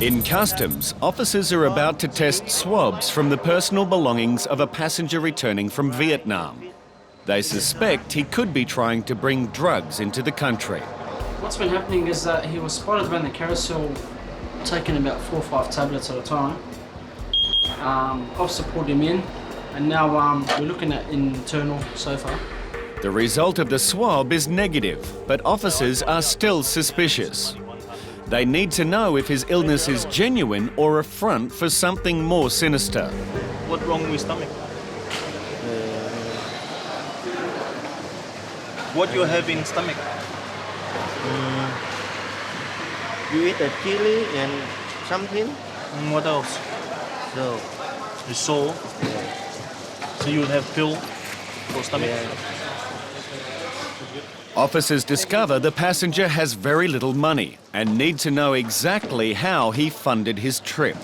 In customs, officers are about to test swabs from the personal belongings of a passenger returning from Vietnam. They suspect he could be trying to bring drugs into the country. What's been happening is that he was spotted around the carousel taking about 4 or 5 tablets at a time. Officer pulled him in, and now we're looking at internal so far. The result of the swab is negative, but officers are still suspicious. They need to know if his illness is genuine or a front for something more sinister. What's wrong with stomach? What you have in stomach? You eat a chili and something? And what else? So. It's sore. So you'll have pill for stomach? Officers discover the passenger has very little money and need to know exactly how he funded his trip.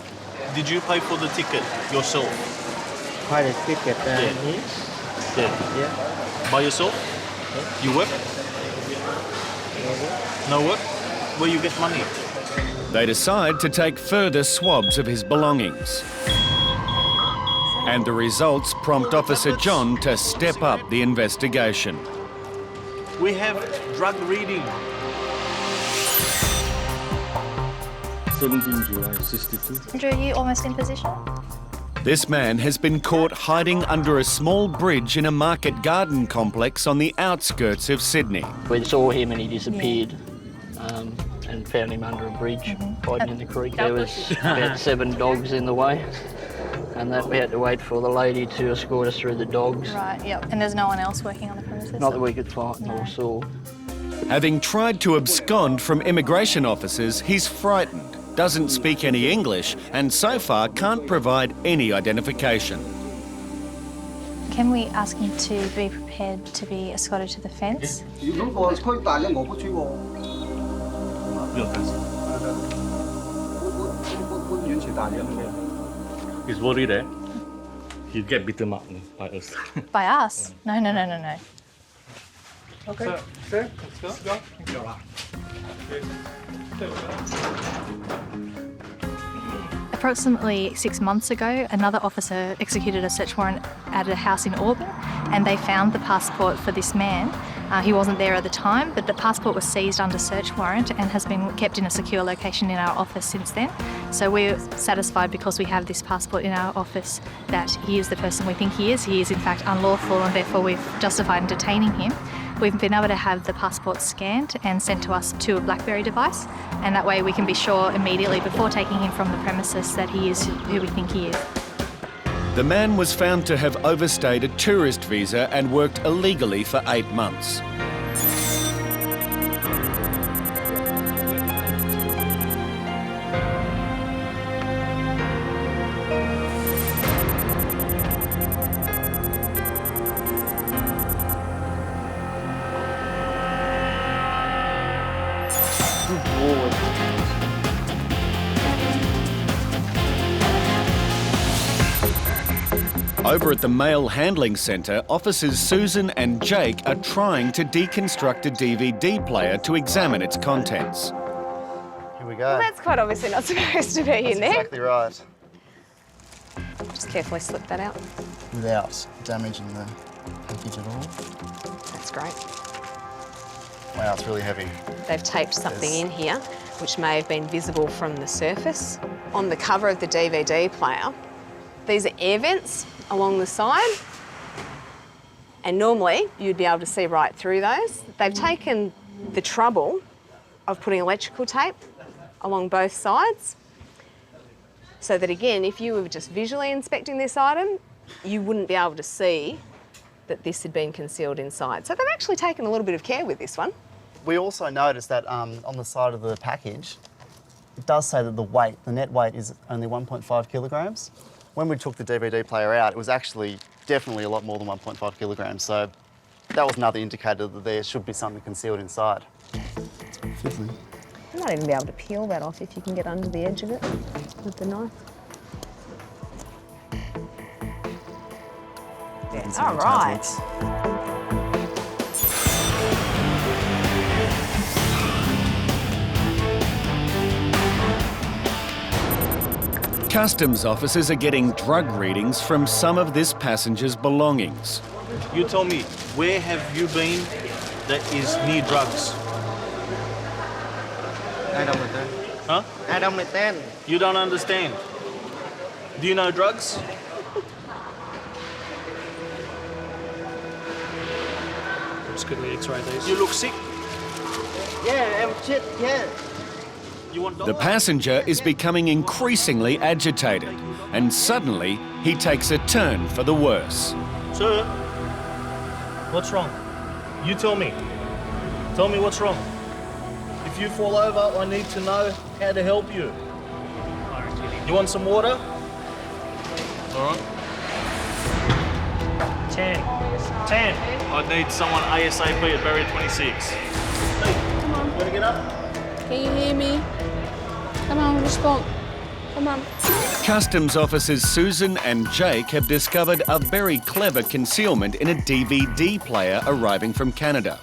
Did you pay for the ticket yourself? Buy the ticket Yeah. By yourself? You work? No work? Where you get money? They decide to take further swabs of his belongings. And the results prompt Officer John to step up the investigation. We have drug reading. 17 July 62. Andrew, are you almost in position? This man has been caught hiding under a small bridge in a market garden complex on the outskirts of Sydney. We saw him and he disappeared and found him under a bridge, hiding in the creek. There was about 7 dogs in the way, and that we had to wait for the lady to escort us through the dogs. Right, yep. And there's no one else working on the premises? Not that we could find or saw. Having tried to abscond from immigration officers, he's frightened, doesn't speak any English, and so far can't provide any identification. Can we ask him to be prepared to be escorted to the fence? He's worried that he'll get beaten up by us. By us? No. Okay. Sir, let's go. Approximately 6 months ago, another officer executed a search warrant at a house in Auburn, and they found the passport for this man. He wasn't there at the time, but the passport was seized under search warrant and has been kept in a secure location in our office since then. So we're satisfied because we have this passport in our office that he is the person we think he is. He is in fact unlawful, and therefore we've justified in detaining him. We've been able to have the passport scanned and sent to us to a BlackBerry device, and that way we can be sure immediately before taking him from the premises that he is who we think he is. The man was found to have overstayed a tourist visa and worked illegally for 8 months. Over at the Mail Handling Centre, officers Susan and Jake are trying to deconstruct a DVD player to examine its contents. Here we go. Well, that's quite obviously not supposed to be in there. Exactly right. Just carefully slip that out. Without damaging the package at all. That's great. Wow, it's really heavy. They've taped something in here which may have been visible from the surface. On the cover of the DVD player, these are air vents along the side, and normally you'd be able to see right through those. They've taken the trouble of putting electrical tape along both sides, so that again, if you were just visually inspecting this item, you wouldn't be able to see that this had been concealed inside. So they've actually taken a little bit of care with this one. We also noticed that on the side of the package, it does say that the weight, the net weight, is only 1.5 kilograms. When we took the DVD player out, it was actually definitely a lot more than 1.5 kilograms. So that was another indicator that there should be something concealed inside. You might even be able to peel that off if you can get under the edge of it with the knife. Yeah. All right. Customs officers are getting drug readings from some of this passenger's belongings. You tell me, where have you been that is near drugs? I don't understand. Huh? I don't understand. You don't understand. Do you know drugs? Just quickly x-ray these. You look sick. Yeah, I'm shit, yeah. You want The passenger is becoming increasingly agitated, and suddenly he takes a turn for the worse. Sir, what's wrong? You tell me. Tell me what's wrong. If you fall over, I need to know how to help you. You want some water? All right. 10. I need someone ASAP at barrier 26. Hey, you wanna get up? Can you hear me? Come on, respond. Come on. Customs officers Susan and Jake have discovered a very clever concealment in a DVD player arriving from Canada.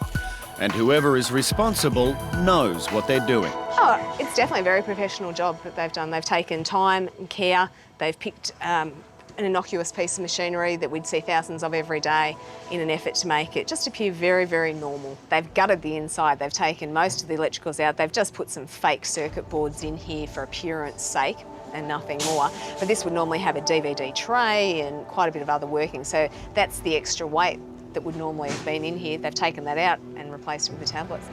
And whoever is responsible knows what they're doing. Oh, it's definitely a very professional job that they've done. They've taken time and care. They've picked an innocuous piece of machinery that we'd see thousands of every day in an effort to make it just appear very, very normal. They've gutted the inside. They've taken most of the electricals out. They've just put some fake circuit boards in here for appearance sake and nothing more. But this would normally have a DVD tray and quite a bit of other working. So that's the extra weight that would normally have been in here. They've taken that out and replaced it with the tablets.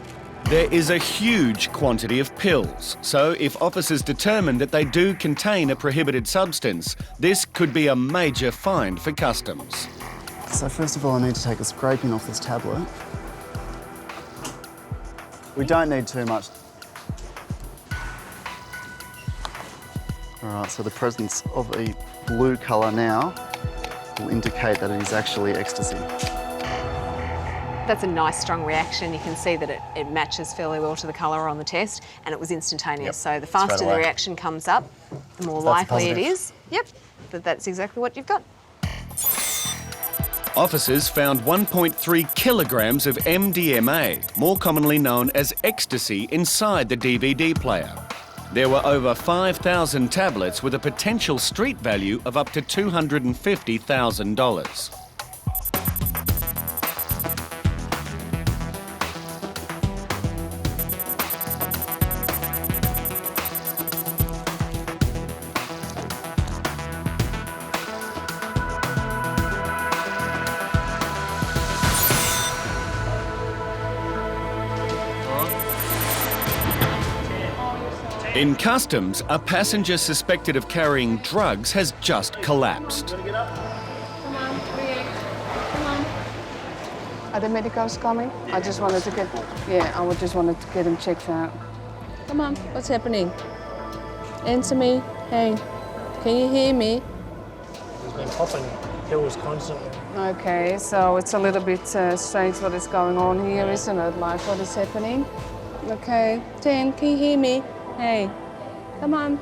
There is a huge quantity of pills, so if officers determine that they do contain a prohibited substance, this could be a major find for customs. So first of all, I need to take a scraping off this tablet. We don't need too much. All right, so the presence of a blue colour now will indicate that it is actually ecstasy. That's a nice strong reaction. You can see that it matches fairly well to the colour on the test, and it was instantaneous. Yep. So the faster the reaction comes up, the more likely it is. Yep, that's exactly what you've got. Officers found 1.3 kilograms of MDMA, more commonly known as ecstasy, inside the DVD player. There were over 5,000 tablets with a potential street value of up to $250,000. In customs, a passenger suspected of carrying drugs has just collapsed. Are the medicals coming? I just wanted to get, I just wanted to get them checked out. Come on, what's happening? Answer me. Hey, can you hear me? He's been popping pills constantly. Okay, so it's a little bit strange what is going on here, isn't it? Like, what is happening? Okay, 10, can you hear me? Hey, come on.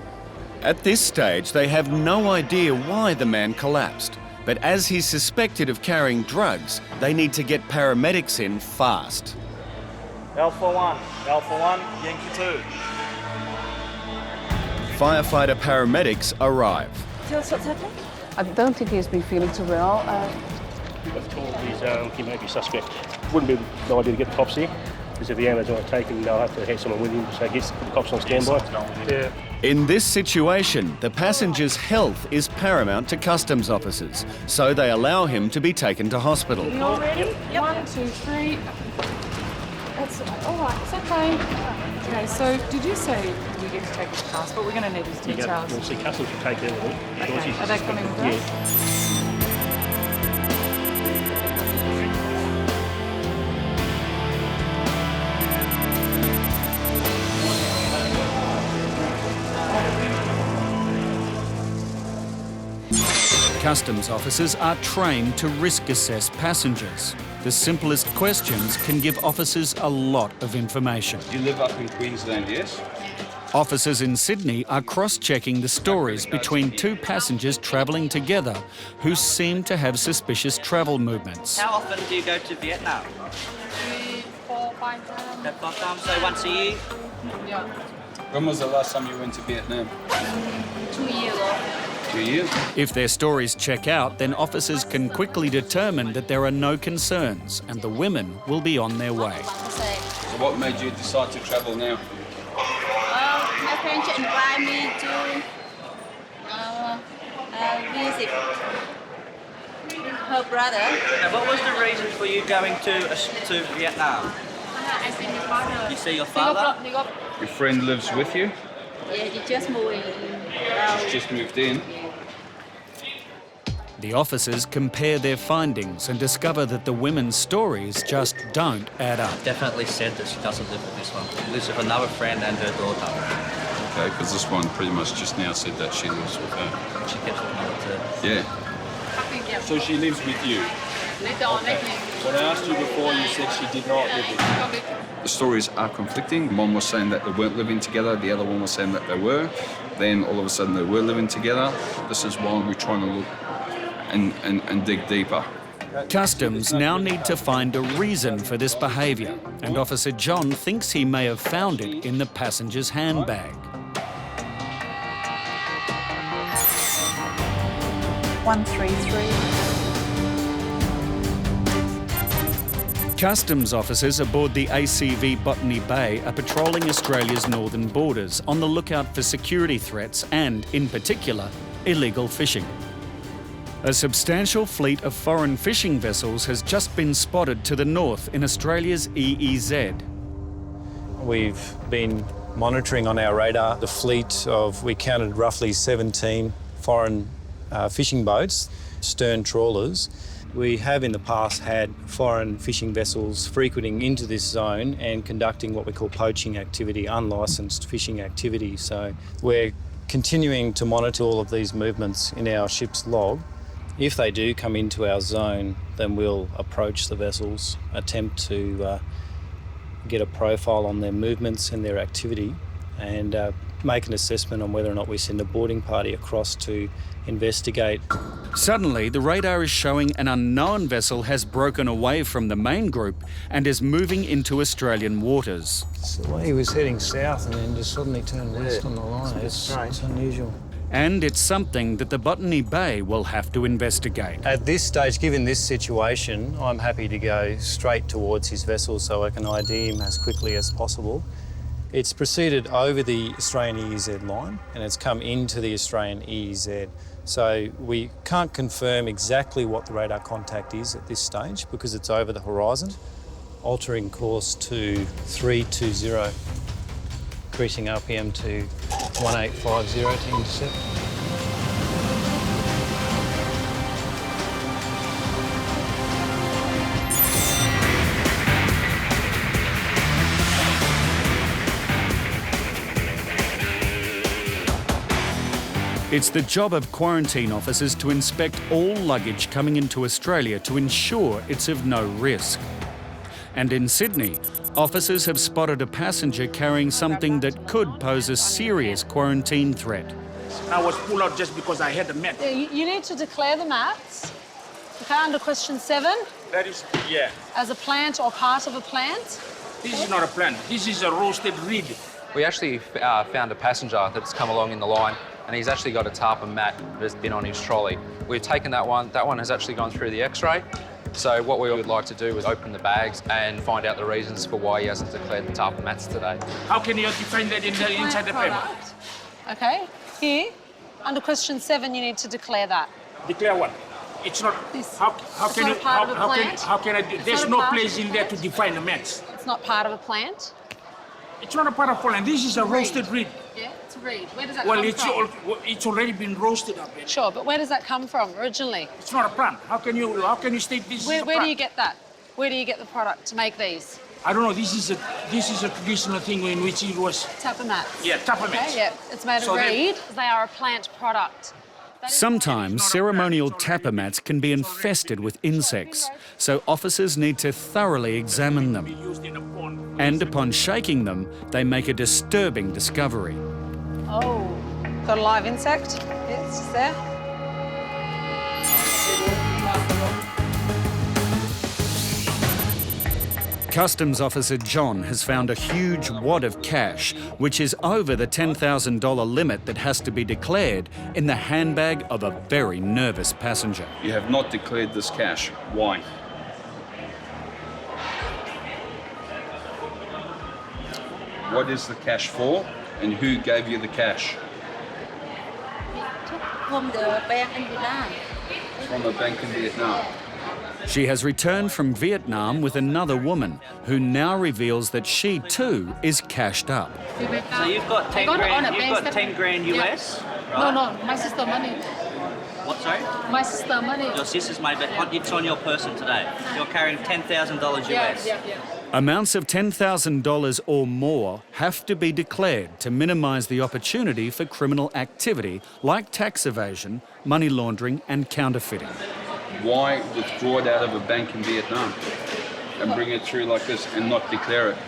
At this stage, they have no idea why the man collapsed. But as he's suspected of carrying drugs, they need to get paramedics in fast. Alpha 1, Yankee 2. Firefighter paramedics arrive. Tell us what's happening? I don't think he's been feeling too well. We've told he may be suspect. Wouldn't be the idea to get the cops here, because if the ambulance won't take him, they'll have to have someone with him, so get the cops on standby. Yeah. In this situation, the passenger's health is paramount to customs officers, so they allow him to be taken to hospital. You all ready? Yep. 1, 2, 3. That's all right. It's okay. Okay. So did you say we get to take his passport? We're going to need his details. You'll see customs will take everything. Okay. Are they coming with us? Customs officers are trained to risk assess passengers. The simplest questions can give officers a lot of information. You live up in Queensland, yes? Officers in Sydney are cross-checking the stories between two passengers travelling together who seem to have suspicious travel movements. How often do you go to Vietnam? 4, 5 times. 5 times, so once a year? Yeah. When was the last time you went to Vietnam? 2 years ago. 2 years? If their stories check out, then officers can quickly determine that there are no concerns and the women will be on their way. So what made you decide to travel now? My friend invited me to visit her brother. What was the reason for you going to Vietnam? I see my father. You see your father? Your friend lives with you? Yeah, he just moved in. She's just moved in. The officers compare their findings and discover that the women's stories just don't add up. Definitely said that she doesn't live with this one. She lives with another friend and her daughter. Okay, because this one pretty much just now said that she lives with her. She kept talking about it. Yeah. So she lives with you? Okay. When I asked you before, you said she did not live with you. The stories are conflicting. One was saying that they weren't living together, the other one was saying that they were. Then all of a sudden they were living together. This is why we're trying to look and dig deeper. Customs now need to find a reason for this behaviour, and Officer John thinks he may have found it in the passenger's handbag. 133. Customs officers aboard the ACV Botany Bay are patrolling Australia's northern borders on the lookout for security threats and, in particular, illegal fishing. A substantial fleet of foreign fishing vessels has just been spotted to the north in Australia's EEZ. We've been monitoring on our radar the fleet of, we counted roughly 17 foreign fishing boats, stern trawlers. We have in the past had foreign fishing vessels frequenting into this zone and conducting what we call poaching activity, unlicensed fishing activity. So we're continuing to monitor all of these movements in our ship's log. If they do come into our zone, then we'll approach the vessels, attempt to get a profile on their movements and their activity, and make an assessment on whether or not we send a boarding party across to investigate. Suddenly, the radar is showing an unknown vessel has broken away from the main group and is moving into Australian waters. It's the way he was heading south and then just suddenly turned west on the line. It's unusual. And it's something that the Botany Bay will have to investigate. At this stage, given this situation, I'm happy to go straight towards his vessel so I can ID him as quickly as possible. It's proceeded over the Australian EEZ line and it's come into the Australian EEZ. So we can't confirm exactly what the radar contact is at this stage because it's over the horizon. Altering course to 320, increasing RPM to 1850 to intercept. It's the job of quarantine officers to inspect all luggage coming into Australia to ensure it's of no risk. And in Sydney, officers have spotted a passenger carrying something that could pose a serious quarantine threat. I was pulled out just because I had a mat. Yeah, you need to declare the mats. Okay, under question 7. That is, yeah. As a plant or part of a plant. This is not a plant. This is a roasted reed. We actually found a passenger that's come along in the line, and he's actually got a tarpon mat that has been on his trolley. We've taken that one. That one has actually gone through the X-ray. So what we would like to do is open the bags and find out the reasons for why he hasn't declared the tarpon mats today. How can you define that inside the paper? Okay, here, under question 7, you need to declare that. Declare what? It's not. How can you? How can I? There's no place in there to define the mats. It's not part of a plant. It's not a part of a plant. This is a roasted reed. Yeah, it's a reed. Where does that come from? It's already been roasted up. Sure, but where does that come from originally? It's not a plant. How can you state this? Where do you get that? Where do you get the product to make these? I don't know. This is a traditional thing in which it was. Tapper mats. Yeah, tapper mats. Okay, yeah, it's made of reed. They are a plant product. Sometimes ceremonial tapper mats can be infested with insects, so officers need to thoroughly examine them. And upon shaking them, they make a disturbing discovery. Oh, got a live insect. Yeah, it's just there. Customs Officer John has found a huge wad of cash, which is over the $10,000 limit that has to be declared, in the handbag of a very nervous passenger. You have not declared this cash. Why? What is the cash for, and who gave you the cash? From the bank in Vietnam. From a bank in Vietnam. She has returned from Vietnam with another woman, who now reveals that she too is cashed up. So you've got 10 grand, you've got 10 grand US, right? No, my sister money. What, sorry? My sister money. Your sister's money, but it's on your person today. You're carrying $10,000 US. Yeah. Amounts of $10,000 or more have to be declared to minimise the opportunity for criminal activity like tax evasion, money laundering and counterfeiting. Why withdraw it out of a bank in Vietnam and bring it through like this and not declare it?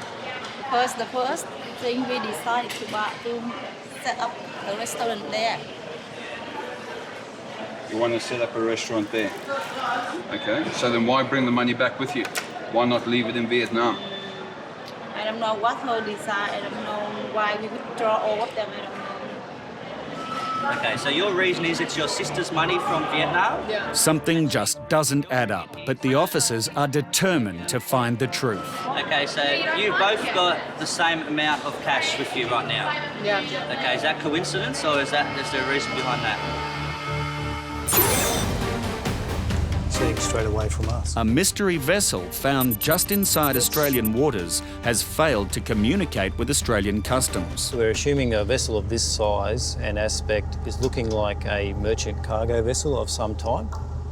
Because the first thing we decided to set up a restaurant there. You want to set up a restaurant there? Okay, so then why bring the money back with you? Why not leave it in Vietnam? I don't know what her decide. I don't know why we withdraw all of them. I don't know. Okay, so your reason is it's your sister's money from Vietnam? Yeah. Something just doesn't add up, but the officers are determined to find the truth. Okay, so you both got the same amount of cash with you right now? Yeah. Okay, is that coincidence or is there a reason behind that? Seeing straight away from us. A mystery vessel found just inside Australian waters has failed to communicate with Australian customs. We're assuming a vessel of this size and aspect is looking like a merchant cargo vessel of some type.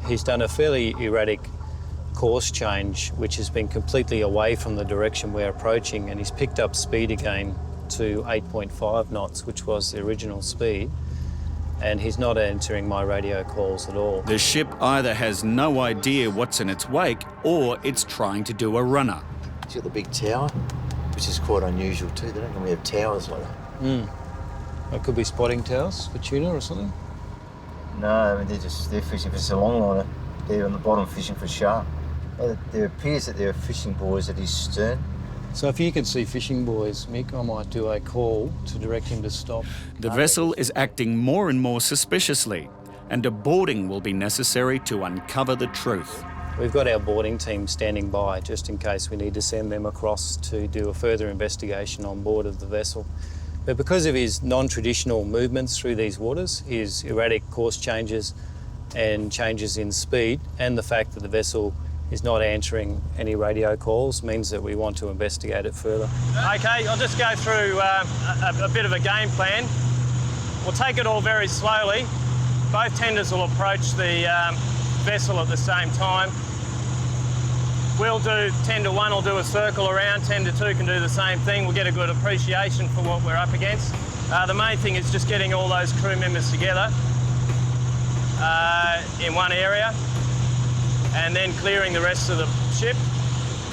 He's done a fairly erratic course change, which has been completely away from the direction we're approaching, and he's picked up speed again to 8.5 knots, which was the original speed. And he's not answering my radio calls at all. The ship either has no idea what's in its wake or it's trying to do a runner. It's got the big tower, which is quite unusual too. They don't normally have towers like that. It could be spotting towers for tuna or something? No, I mean, they're fishing for a longliner. They're on the bottom fishing for shark. There appears that there are fishing buoys at his stern. So if you can see fishing buoys, Mick, I might do a call to direct him to stop. The vessel is acting more and more suspiciously, and a boarding will be necessary to uncover the truth. We've got our boarding team standing by just in case we need to send them across to do a further investigation on board of the vessel. But because of his non-traditional movements through these waters, his erratic course changes and changes in speed, and the fact that the vessel is not answering any radio calls means that we want to investigate it further. Okay, I'll just go through a bit of a game plan. We'll take it all very slowly. Both tenders will approach the vessel at the same time. We'll do 10 to 1, will do a circle around, 10 to 2 can do the same thing. We'll get a good appreciation for what we're up against. The main thing is just getting all those crew members together in one area, and then clearing the rest of the ship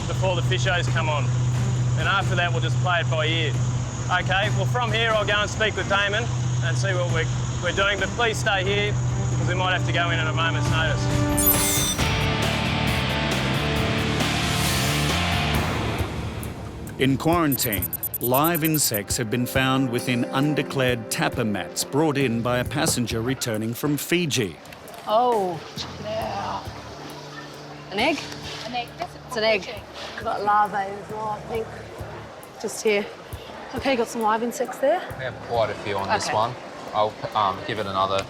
before the fishers come on. And after that, we'll just play it by ear. Okay, well, from here, I'll go and speak with Damon and see what we're doing, but please stay here, because we might have to go in at a moment's notice. In quarantine, live insects have been found within undeclared tapper mats brought in by a passenger returning from Fiji. Oh, yeah. An egg? An egg. It's an egg. Got larvae as well, I think. Just here. Okay, got some live insects there. We have quite a few on this one. I'll give it another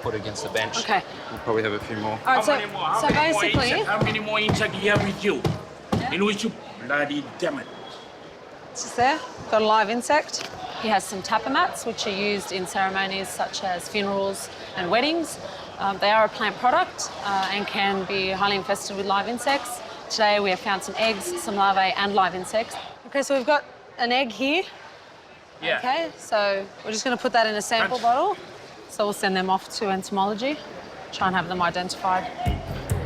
put against the bench. Okay. We'll probably have a few more. All right, so basically... How many more insects you have with you? In which you bloody damn it. It's just there. Got a live insect. He has some tapper mats, which are used in ceremonies such as funerals and weddings. They are a plant product and can be highly infested with live insects. Today we have found some eggs, some larvae and live insects. Okay, so we've got an egg here. Yeah. Okay, so we're just going to put that in a sample bottle. So we'll send them off to entomology, try and have them identified.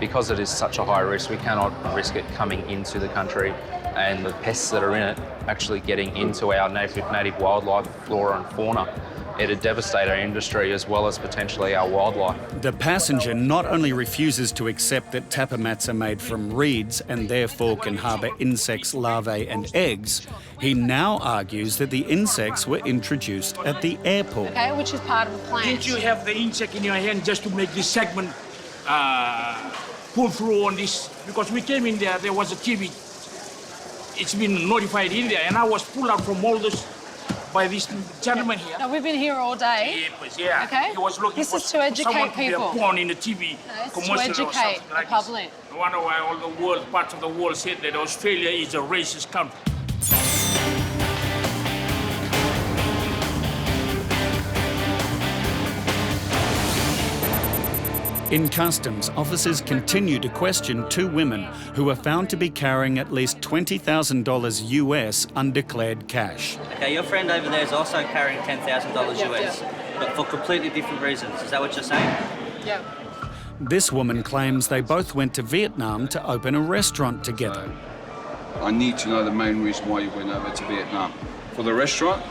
Because it is such a high risk, we cannot risk it coming into the country and the pests that are in it actually getting into our native wildlife, flora and fauna. It'd devastate our industry as well as potentially our wildlife. The passenger not only refuses to accept that tapir mats are made from reeds and therefore can harbour insects, larvae and eggs, he now argues that the insects were introduced at the airport. Okay, which is part of the plant. Didn't you have the insect in your hand just to make this segment pull through on this? Because we came in there was a TV. It's been notified in there, and I was pulled out from all this by this gentleman here. No, we've been here all day. Yeah. Okay. He was looking this for is to educate someone people. To be born in the TV no, it's commercial to educate or like the public. This. I wonder why all the world, parts of the world said that Australia is a racist country. In customs, officers continue to question two women who were found to be carrying at least $20,000 US undeclared cash. Okay, your friend over there is also carrying $10,000 US, but for completely different reasons. Is that what you're saying? Yeah. This woman claims they both went to Vietnam to open a restaurant together. I need to know the main reason why you went over to Vietnam. For the restaurant,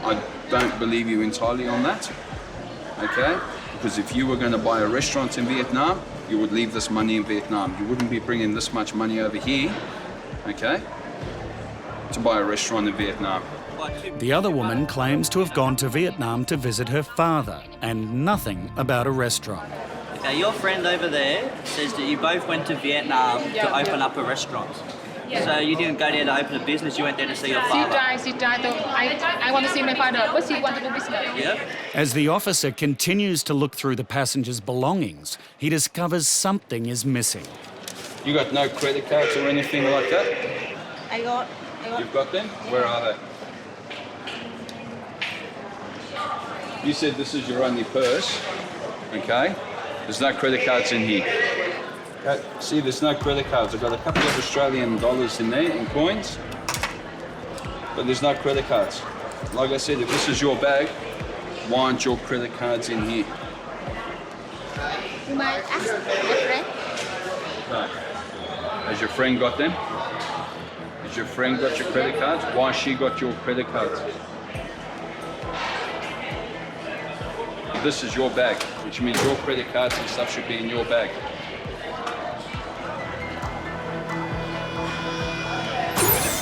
I don't believe you entirely on that, okay? Because if you were going to buy a restaurant in Vietnam, you would leave this money in Vietnam. You wouldn't be bringing this much money over here, okay, to buy a restaurant in Vietnam. The other woman claims to have gone to Vietnam to visit her father and nothing about a restaurant. Okay, your friend over there says that you both went to Vietnam to open up a restaurant. So you didn't go there to open a business, you went there to see your father. I want to see my father, but he want to do business. Yeah. As the officer continues to look through the passenger's belongings, he discovers something is missing. You got no credit cards or anything like that? I got. You've got them? Where are they? You said this is your only purse, okay? There's no credit cards in here. See, there's no credit cards. I've got a couple of Australian dollars in there, in coins, but there's no credit cards. Like I said, if this is your bag, why aren't your credit cards in here? You might ask my friend. No. Has your friend got them? Has your friend got your credit cards? Why has she got your credit cards? This is your bag, which means your credit cards and stuff should be in your bag.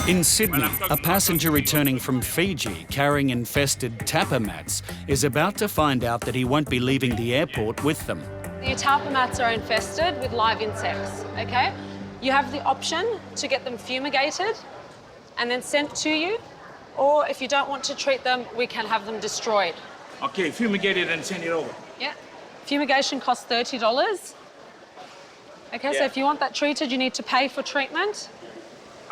In Sydney, a passenger returning from Fiji carrying infested tapir mats is about to find out that he won't be leaving the airport with them. The tapir mats are infested with live insects, okay? You have the option to get them fumigated and then sent to you, or if you don't want to treat them, we can have them destroyed. Okay, fumigate it and send it over. Yeah. Fumigation costs $30. Okay, so if you want that treated, you need to pay for treatment.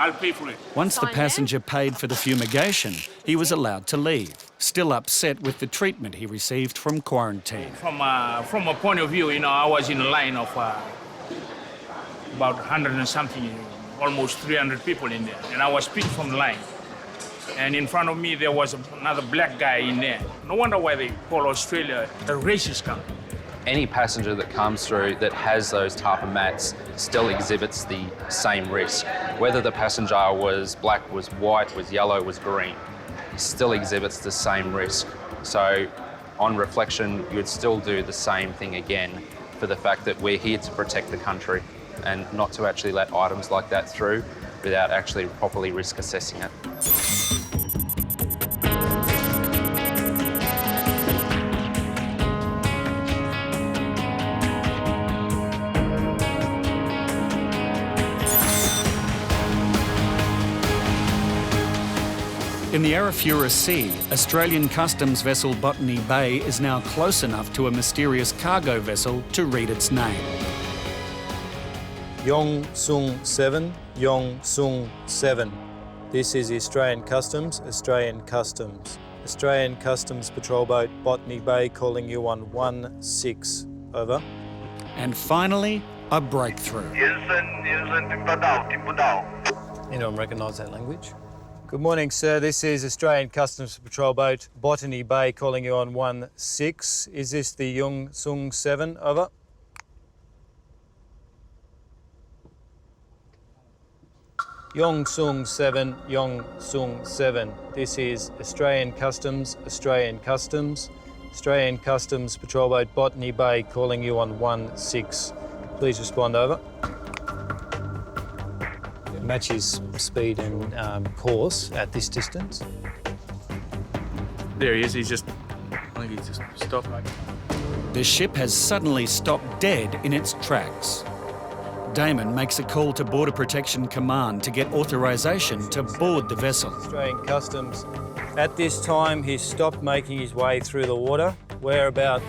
I'll pay for it. Once the passenger paid for the fumigation, he was allowed to leave, still upset with the treatment he received from quarantine. From a point of view, I was in a line of about 100 and something, almost 300 people in there, and I was picked from the line. And in front of me, there was another black guy in there. No wonder why they call Australia a racist country. Any passenger that comes through that has those tapir mats still exhibits the same risk. Whether the passenger was black, was white, was yellow, was green, still exhibits the same risk. So on reflection, you would still do the same thing again for the fact that we're here to protect the country and not to actually let items like that through without actually properly risk assessing it. In the Arafura Sea, Australian customs vessel Botany Bay is now close enough to a mysterious cargo vessel to read its name. Yong Sung 7, Yong Sung 7. This is the Australian Customs, Australian Customs. Australian Customs Patrol Boat Botany Bay calling you on 16, over. And finally, a breakthrough. Anyone recognise that language? Good morning, sir. This is Australian Customs Patrol boat Botany Bay calling you on 16. Is this the Yung Sung 7? Over. Yung Sung 7, Yung Sung 7. This is Australian Customs, Australian Customs. Australian Customs Patrol boat Botany Bay calling you on 16. Please respond, over. Match his speed and course at this distance. There he is. I think he just stopped. The ship has suddenly stopped dead in its tracks. Damon makes a call to Border Protection Command to get authorisation to board the vessel. Australian Customs. At this time, he's stopped making his way through the water. We're about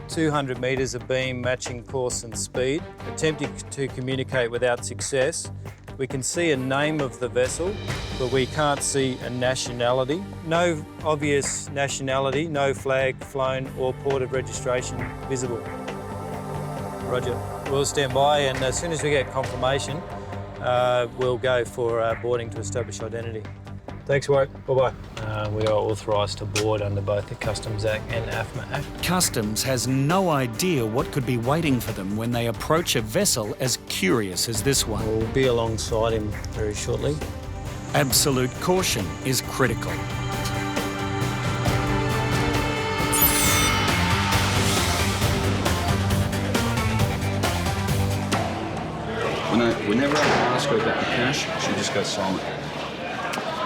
200 metres of beam matching course and speed, attempting to communicate without success. We can see a name of the vessel, but we can't see a nationality. No obvious nationality, no flag flown or port of registration visible. Roger. We'll stand by, and as soon as we get confirmation, we'll go for boarding to establish identity. Thanks, Warwick. Bye-bye. We are authorised to board under both the Customs Act and AFMA Act. Customs has no idea what could be waiting for them when they approach a vessel as curious as this one. We'll be alongside him very shortly. Absolute caution is critical. Whenever I ask her about the cash, she just goes silent.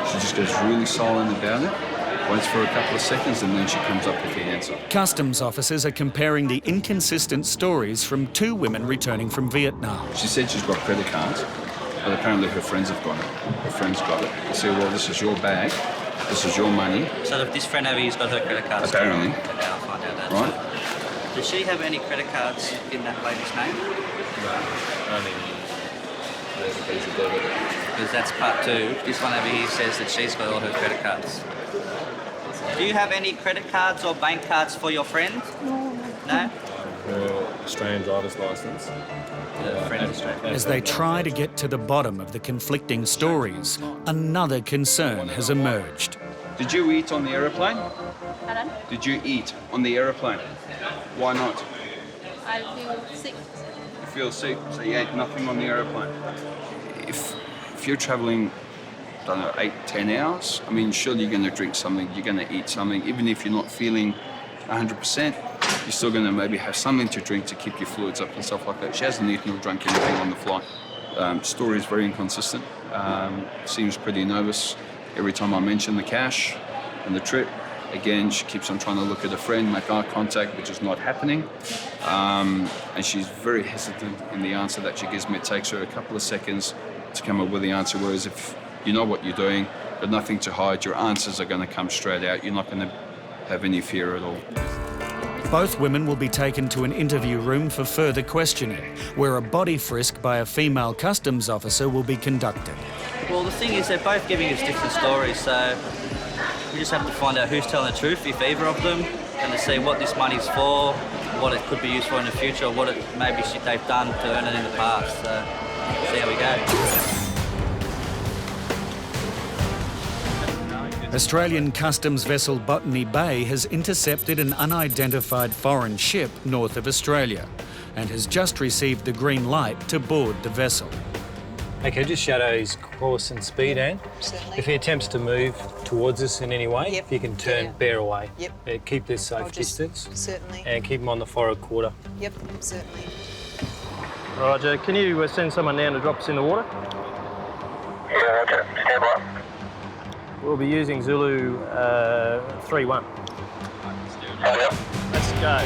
She just goes really silent about it, waits for a couple of seconds, and then she comes up with the answer. Customs officers are comparing the inconsistent stories from two women returning from Vietnam. She said she's got credit cards, but apparently her friends have got it. Her friends got it. They say, well, this is your bag, this is your money. So if this friend over here's got her credit cards. Apparently. Okay, I'll find out that. Right? Does she have any credit cards in that lady's name? No, only there's a piece of debit. Because that's part two. This one over here says that she's got all her credit cards. Do you have any credit cards or bank cards for your friend? No? Her Australian driver's licence. As they try to get to the bottom of the conflicting stories, another concern has emerged. Did you eat on the aeroplane? Pardon? Did you eat on the aeroplane? Why not? I feel sick. You feel sick, so you ate nothing on the aeroplane. If you're travelling, I don't know, 8-10 hours, I mean, surely you're going to drink something, you're going to eat something, even if you're not feeling 100%, you're still going to maybe have something to drink to keep your fluids up and stuff like that. She hasn't eaten or drunk anything on the flight. Story is very inconsistent. Seems pretty nervous every time I mention the cash and the trip. Again, she keeps on trying to look at a friend, make eye contact, which is not happening. And she's very hesitant in the answer that she gives me. It takes her a couple of seconds to come up with the answer, whereas if you know what you're doing, got nothing to hide, your answers are going to come straight out. You're not going to have any fear at all. Both women will be taken to an interview room for further questioning, where a body frisk by a female customs officer will be conducted. Well, the thing is, they're both giving us different stories, so we just have to find out who's telling the truth, if either of them, and to see what this money's for, what it could be used for in the future, or what it maybe they've done to earn it in the past. So, see how we go. Australian customs vessel Botany Bay has intercepted an unidentified foreign ship north of Australia and has just received the green light to board the vessel. Okay, just shadow his course and speed, Anne. Certainly. If he attempts to move towards us in any way, Yep. if you can turn, bear away. Yep. Keep this safe I'll just- distance. Certainly. And keep him on the forward quarter. Yep, certainly. Roger, can you send someone down to drop us in the water? Yeah, okay. Stand by. We'll be using Zulu 3-1. Yep. Let's go.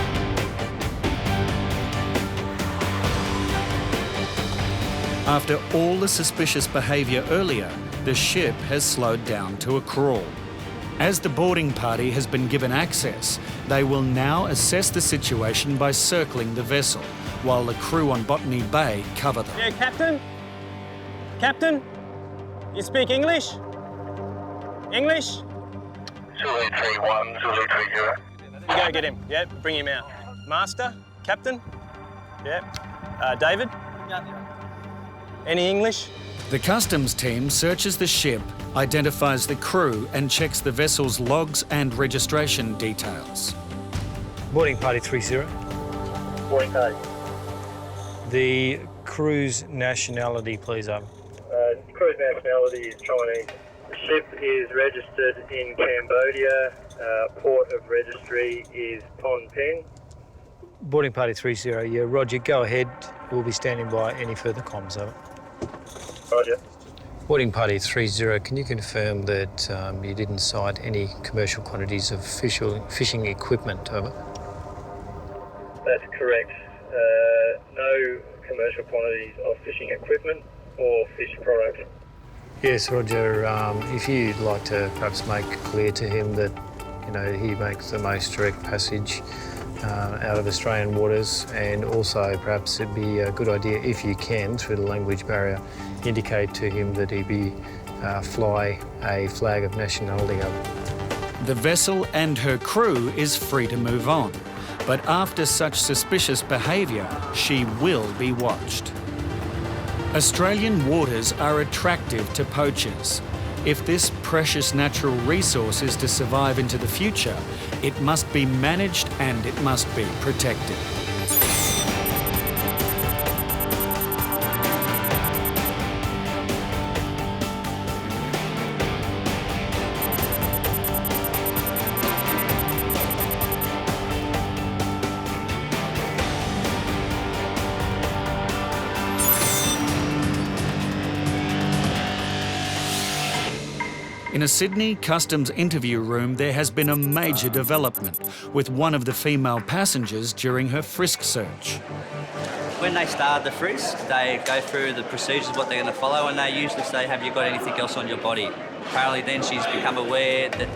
After all the suspicious behaviour earlier, the ship has slowed down to a crawl. As the boarding party has been given access, they will now assess the situation by circling the vessel, while the crew on Botany Bay cover them. Yeah, Captain? Captain? You speak English? English? Zulu 3-1, Zulu 30. You go get him. Yep, bring him out. Master? Captain? Yep. David? Any English? The customs team searches the ship, identifies the crew and checks the vessel's logs and registration details. Boarding party 30. Boarding party. The crew's nationality, please, over. Crew's nationality is Chinese. The ship is registered in Cambodia. Port of registry is Phnom Penh. Boarding party 30, yeah, Roger, go ahead. We'll be standing by any further comms, over. Roger. Boarding party 30, can you confirm that you didn't sight any commercial quantities of fishing equipment, over? That's correct. No commercial quantities of fishing equipment or fish products. Yes, Roger, if you'd like to perhaps make clear to him that, you know, he makes the most direct passage out of Australian waters, and also perhaps it'd be a good idea if you can, through the language barrier, indicate to him that he be fly a flag of nationality over. The vessel and her crew is free to move on, but after such suspicious behaviour, she will be watched. Australian waters are attractive to poachers. If this precious natural resource is to survive into the future, it must be managed and it must be protected. In a Sydney customs interview room, there has been a major development with one of the female passengers during her frisk search. When they start the frisk, they go through the procedures, what they're going to follow, and they usually say, have you got anything else on your body? Apparently then she's become aware that,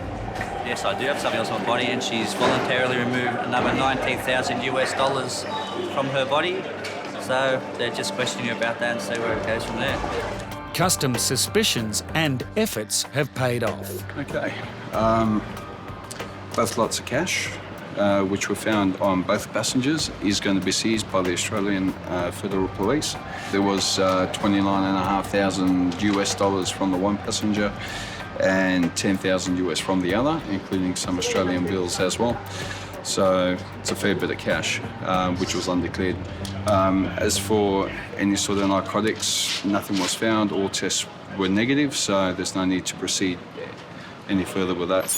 yes, I do have something else on my body, and she's voluntarily removed another $19,000 from her body. So they're just questioning her about that and see where it goes from there. Customs suspicions and efforts have paid off. Okay. Both lots of cash, which were found on both passengers, is going to be seized by the Australian Federal Police. There was $29,500 from the one passenger and $10,000 from the other, including some Australian bills as well. So it's a fair bit of cash, which was undeclared. As for any sort of narcotics, nothing was found. All tests were negative, so there's no need to proceed any further with that.